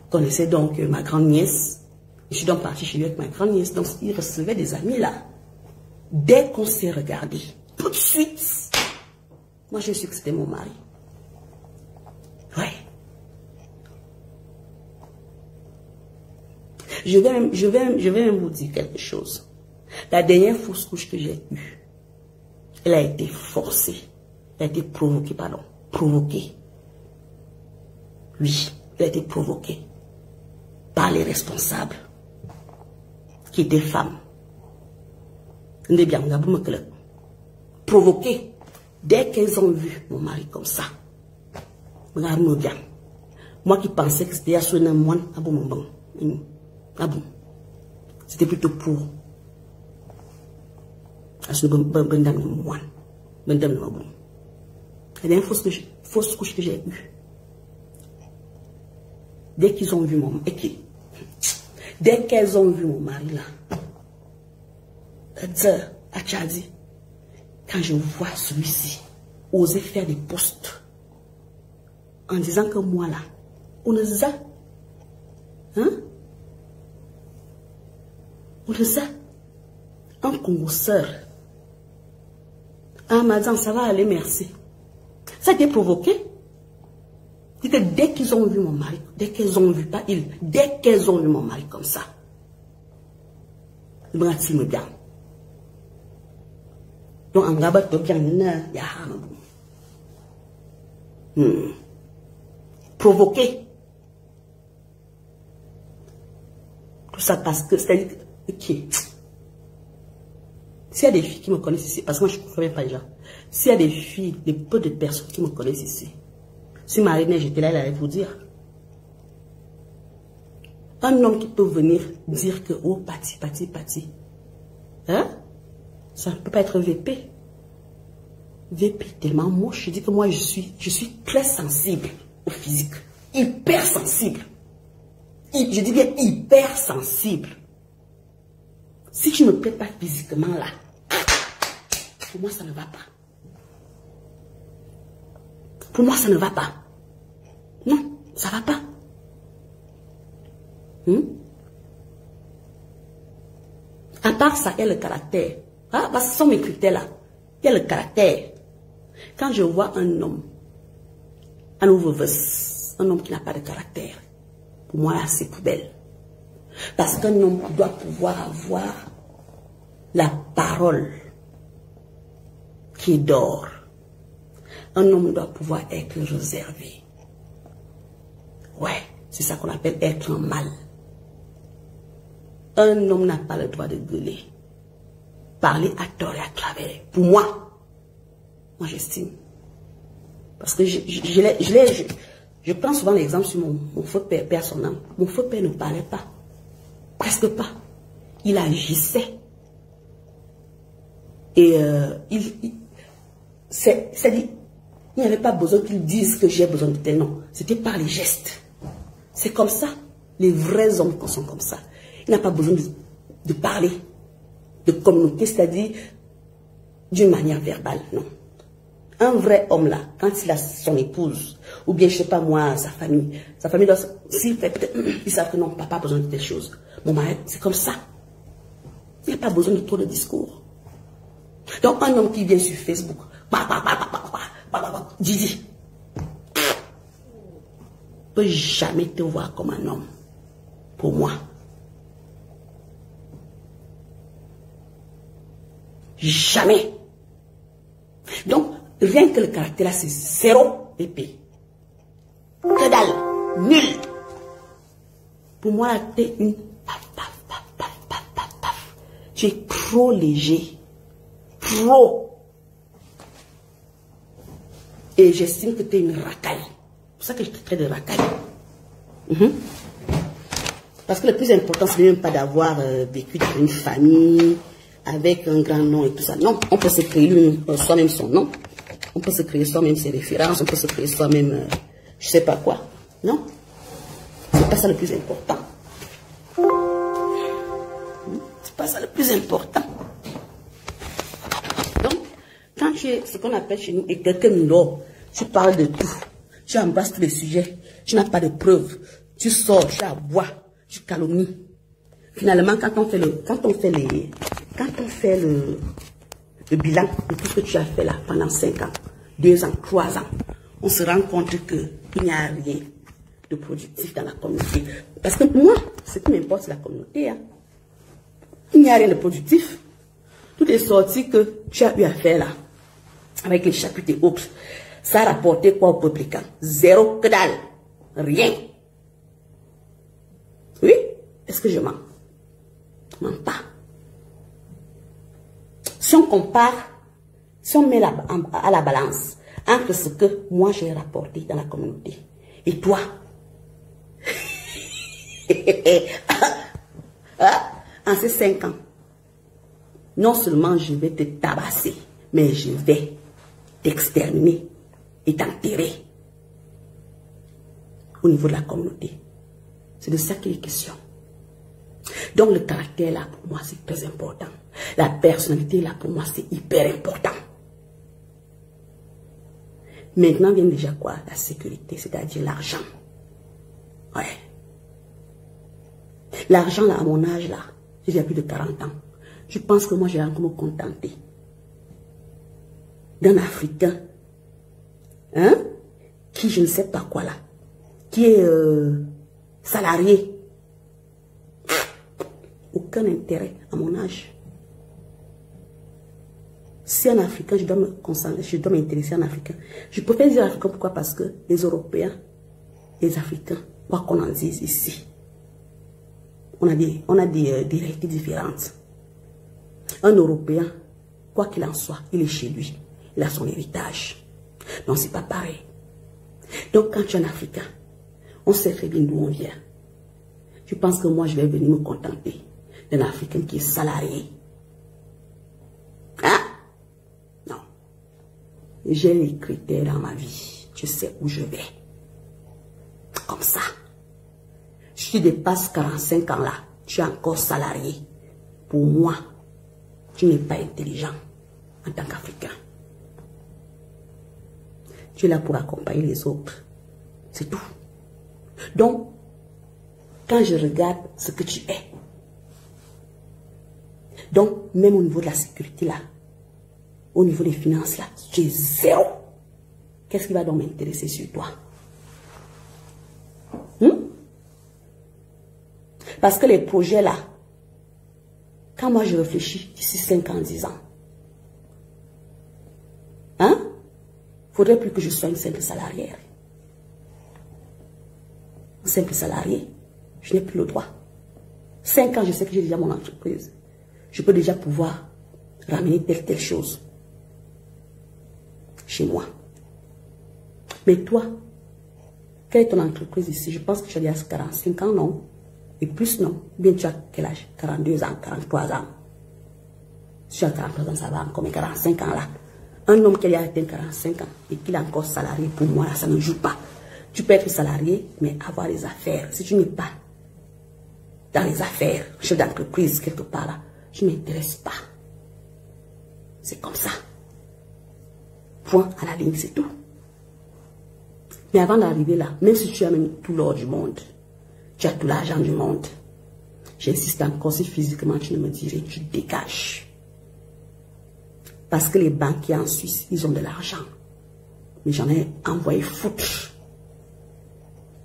connaissait donc ma grande-nièce. Je suis donc partie chez lui avec ma grande-nièce. Donc, il recevait des amis là. Dès qu'on s'est regardé, tout de suite, moi, je suis que c'était mon mari. Ouais. Je vais même vous dire quelque chose. La dernière fausse couche que j'ai eue, elle a été forcée. Elle a été provoquée, pardon. Provoquée. Oui, elle a été provoquée par les responsables qui étaient femmes. Provoquée. Dès qu'elles ont vu mon mari comme ça, regarde-moi bien. Moi qui pensais que c'était à son moine, c'était plutôt pour. La dernière fausse couche que j'ai eue. Dès qu'ils ont vu mon mari, dès qu'elles ont vu mon mari là, à Tchadi, quand je vois celui-ci oser faire des postes en disant que moi là, on nous a, hein? On nous a, un congosseur. Ah, madame, ça va aller, merci. Ça a été provoqué. C'est que dès qu'ils ont vu mon mari, dès qu'elles ont vu, pas ils, dès qu'elles ont vu mon mari comme ça, ils me bien. Donc, en rabat, bien, il y a provoqué. Tout ça parce que, c'est-à-dire, ok. S'il y a des filles qui me connaissent ici, parce que moi je ne connais pas les gens, s'il y a des filles, des peu de personnes qui me connaissent ici, si Marie-Neige j'étais là, elle allait vous dire. Un homme qui peut venir dire que, oh, pati, hein? Ça ne peut pas être VP. VP tellement moche, je dis que moi je suis très sensible au physique, hyper sensible. Je dis bien hyper sensible. Si je ne me plais pas physiquement là, pour moi ça ne va pas. Pour moi ça ne va pas. Non, ça ne va pas. À part ça, il y a le caractère. Ah, parce que ce sont mes critères là. Il y a le caractère. Quand je vois un homme, un homme qui n'a pas de caractère, pour moi là c'est poubelle. Parce qu'un homme doit pouvoir avoir la parole qui est d'or. Un homme doit pouvoir être réservé. Ouais, c'est ça qu'on appelle être un mâle. Un homme n'a pas le droit de gueuler. Parler à tort et à travers. Pour moi j'estime. Parce que je prends souvent l'exemple sur mon feu père, père son âme. Mon feu père ne parlait pas. Presque pas. Il agissait. Et c'est-à-dire, il n'y avait pas besoin qu'il dise que j'ai besoin de tel nom. C'était par les gestes. C'est comme ça. Les vrais hommes sont comme ça. Il n'a pas besoin de parler, de communiquer, c'est-à-dire d'une manière verbale, non. Un vrai homme là, quand il a son épouse, ou bien je ne sais pas moi, sa famille doit, s'il fait peut-être, ils savent que non, papa a besoin de telle chose. Mon mari, c'est comme ça. Il n'y a pas besoin de trop de discours. Donc un homme qui vient sur Facebook, Didi, ne peut jamais te voir comme un homme. Pour moi. Jamais. Donc, rien que le caractère là, c'est 0 épée. Que dalle. Nul. Pour moi, t'es une... Tu es trop léger. Trop. Et j'estime que tu es une racaille. C'est pour ça que je te traite de racaille. Parce que le plus important, ce n'est même pas d'avoir vécu dans une famille avec un grand nom et tout ça. Non, on peut se créer soi-même son nom. On peut se créer soi-même ses références. On peut se créer soi-même, je ne sais pas quoi. Non, c'est pas ça le plus important. C'est pas ça le plus important. Donc, quand tu es ce qu'on appelle chez nous et quelqu'un dort, tu parles de tout. Tu embrasses tous les sujets. Tu n'as pas de preuves. Tu sors, tu aboies, tu calomnies. Finalement, quand on fait le bilan de tout ce que tu as fait là pendant 5 ans, 2 ans, 3 ans, on se rend compte qu'il n'y a rien de productif dans la communauté. Parce que moi, ce qui m'importe, c'est la communauté. Hein. Il n'y a rien de productif. Toutes les sorties que tu as eu à faire là, avec les chapitres et autres, ça a rapporté quoi au peuple? 0 que dalle. Rien. Oui? Est-ce que je mens? Je ne mens pas. Si on compare, si on met à la balance entre ce que moi j'ai rapporté dans la communauté et toi, en ces 5 ans, non seulement je vais te tabasser, mais je vais t'exterminer et t'enterrer au niveau de la communauté. C'est de ça qu'il est question. Donc le caractère là pour moi c'est très important. La personnalité là pour moi c'est hyper important. Maintenant vient déjà quoi? La sécurité, c'est-à-dire l'argent. Ouais. L'argent, là, à mon âge, là, j'ai déjà plus de 40 ans. Je pense que moi, j'ai encore me contenter d'un Africain, hein, qui, je ne sais pas quoi, là, qui est salarié. Aucun intérêt à mon âge. Si un Africain, je dois me concentrer, je dois m'intéresser à un Africain. Je préfère dire Africain, pourquoi? Parce que les Européens, les Africains, quoi qu'on en dise ici, on a des réalités différentes. Un Européen, quoi qu'il en soit, il est chez lui. Il a son héritage. Donc, c'est pas pareil. Donc, quand tu es un Africain, on sait très bien d'où on vient. Je pense que moi, je vais venir me contenter d'un Africain qui est salarié. Hein? Non. J'ai les critères dans ma vie. Je sais où je vais. Comme ça. Si tu dépasses 45 ans là, tu es encore salarié. Pour moi, tu n'es pas intelligent en tant qu'Africain. Tu es là pour accompagner les autres. C'est tout. Donc, quand je regarde ce que tu es, donc même au niveau de la sécurité là, au niveau des finances là, tu es zéro. Qu'est-ce qui va donc m'intéresser sur toi? Parce que les projets là, quand moi je réfléchis d'ici 5 ans, 10 ans, hein? Faudrait plus que je sois une simple salariée. Un simple salarié, je n'ai plus le droit. 5 ans, je sais que j'ai déjà mon entreprise. Je peux déjà pouvoir ramener telle chose chez moi. Mais toi, quelle est ton entreprise ici? Je pense que tu as déjà 45 ans, non? Et plus, non? Bien, tu as quel âge? 42 ans, 43 ans. Si tu as 43 ans, ça va encore, mais 45 ans là. Un homme qui a atteint 45 ans et qui est encore salarié, pour moi, là, ça ne joue pas. Tu peux être salarié, mais avoir des affaires. Si tu n'es pas dans les affaires, chef d'entreprise, quelque part là, je ne m'intéresse pas. C'est comme ça. Point à la ligne, c'est tout. Mais avant d'arriver là, même si tu as même tout l'or du monde, tu as tout l'argent du monde, j'insiste encore, si physiquement tu ne me dirais, tu dégages. Parce que les banquiers en Suisse, ils ont de l'argent. Mais j'en ai envoyé foutre.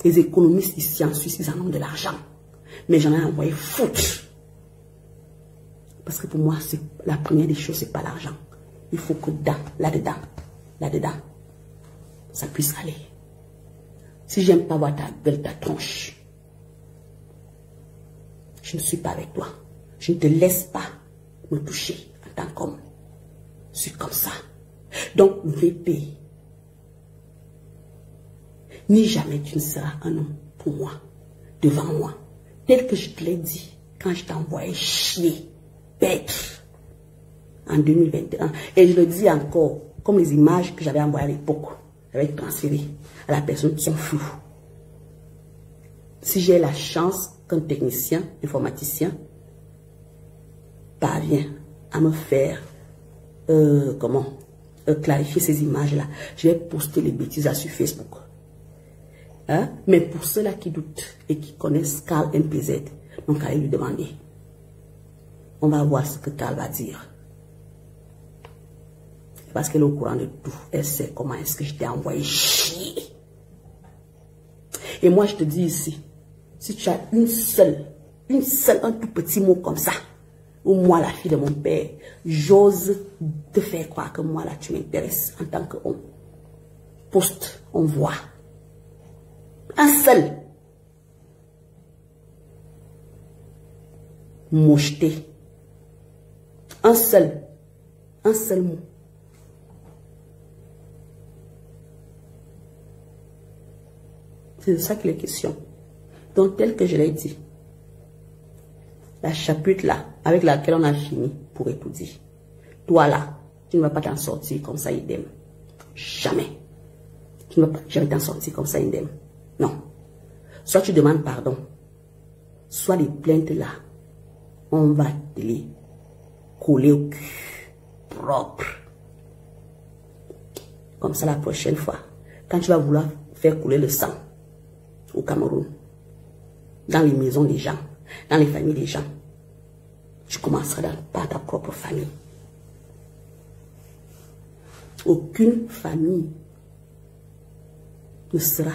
Les économistes ici en Suisse, ils en ont de l'argent. Mais j'en ai envoyé foutre. Parce que pour moi, la première des choses, c'est pas l'argent. Il faut que là-dedans, ça puisse aller. Si j'aime pas voir ta gueule, ta tronche, je ne suis pas avec toi. Je ne te laisse pas me toucher en tant qu'homme. Je suis comme ça. Donc, VP, ni jamais tu ne seras un homme pour moi, devant moi. Tel que je te l'ai dit quand je t'ai envoyé chier, bête, en 2021. Et je le dis encore, comme les images que j'avais envoyées à l'époque, j'avais transféré à la personne qui sont floues. Si j'ai la chance qu'un technicien, informaticien, parvient à me faire clarifier ces images-là, je vais poster les bêtises sur Facebook. Hein? Mais pour ceux-là qui doutent et qui connaissent Carl MPZ, donc allez lui demander. On va voir ce que Carl va dire. Parce qu'elle est au courant de tout. Elle sait comment est-ce que je t'ai envoyé chier. Et moi, je te dis ici, si tu as un tout petit mot comme ça, ou moi, la fille de mon père, j'ose te faire croire que moi, là, tu m'intéresses en tant qu'homme. Poste, on voit. Un seul. Mocheté. Un seul mot. C'est de ça qu'il est question. Donc, tel que je l'ai dit, la chapitre là, avec laquelle on a fini pour étudier, toi là, tu ne vas pas t'en sortir comme ça, idem. Jamais. Tu ne vas pas jamais t'en sortir comme ça, idem. Non. Soit tu demandes pardon, soit les plaintes là, on va te les coller au cul, propre. Comme ça, la prochaine fois, quand tu vas vouloir faire couler le sang au Cameroun, dans les maisons des gens, dans les familles des gens, tu commenceras par ta propre famille. Aucune famille ne sera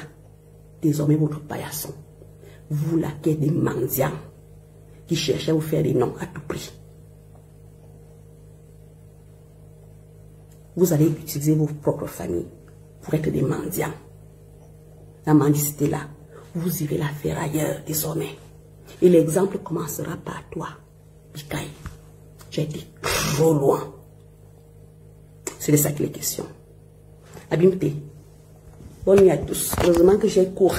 désormais votre paillasson. Vous là qui êtes des mendiants qui cherchent à vous faire des noms à tout prix. Vous allez utiliser vos propres familles pour être des mendiants. La mendicité là, vous irez la faire ailleurs désormais. Et l'exemple commencera par toi, Bikaï. J'ai été trop loin. C'est de ça qu'il est question. Abimte. Bonne nuit à tous. Heureusement que j'ai cours.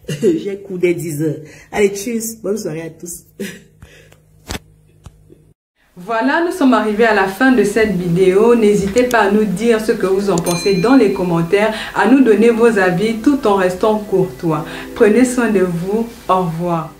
J'ai cours dès 10 heures. Allez, tchuss. Bonne soirée à tous. Voilà, nous sommes arrivés à la fin de cette vidéo. N'hésitez pas à nous dire ce que vous en pensez dans les commentaires, à nous donner vos avis tout en restant courtois. Prenez soin de vous. Au revoir.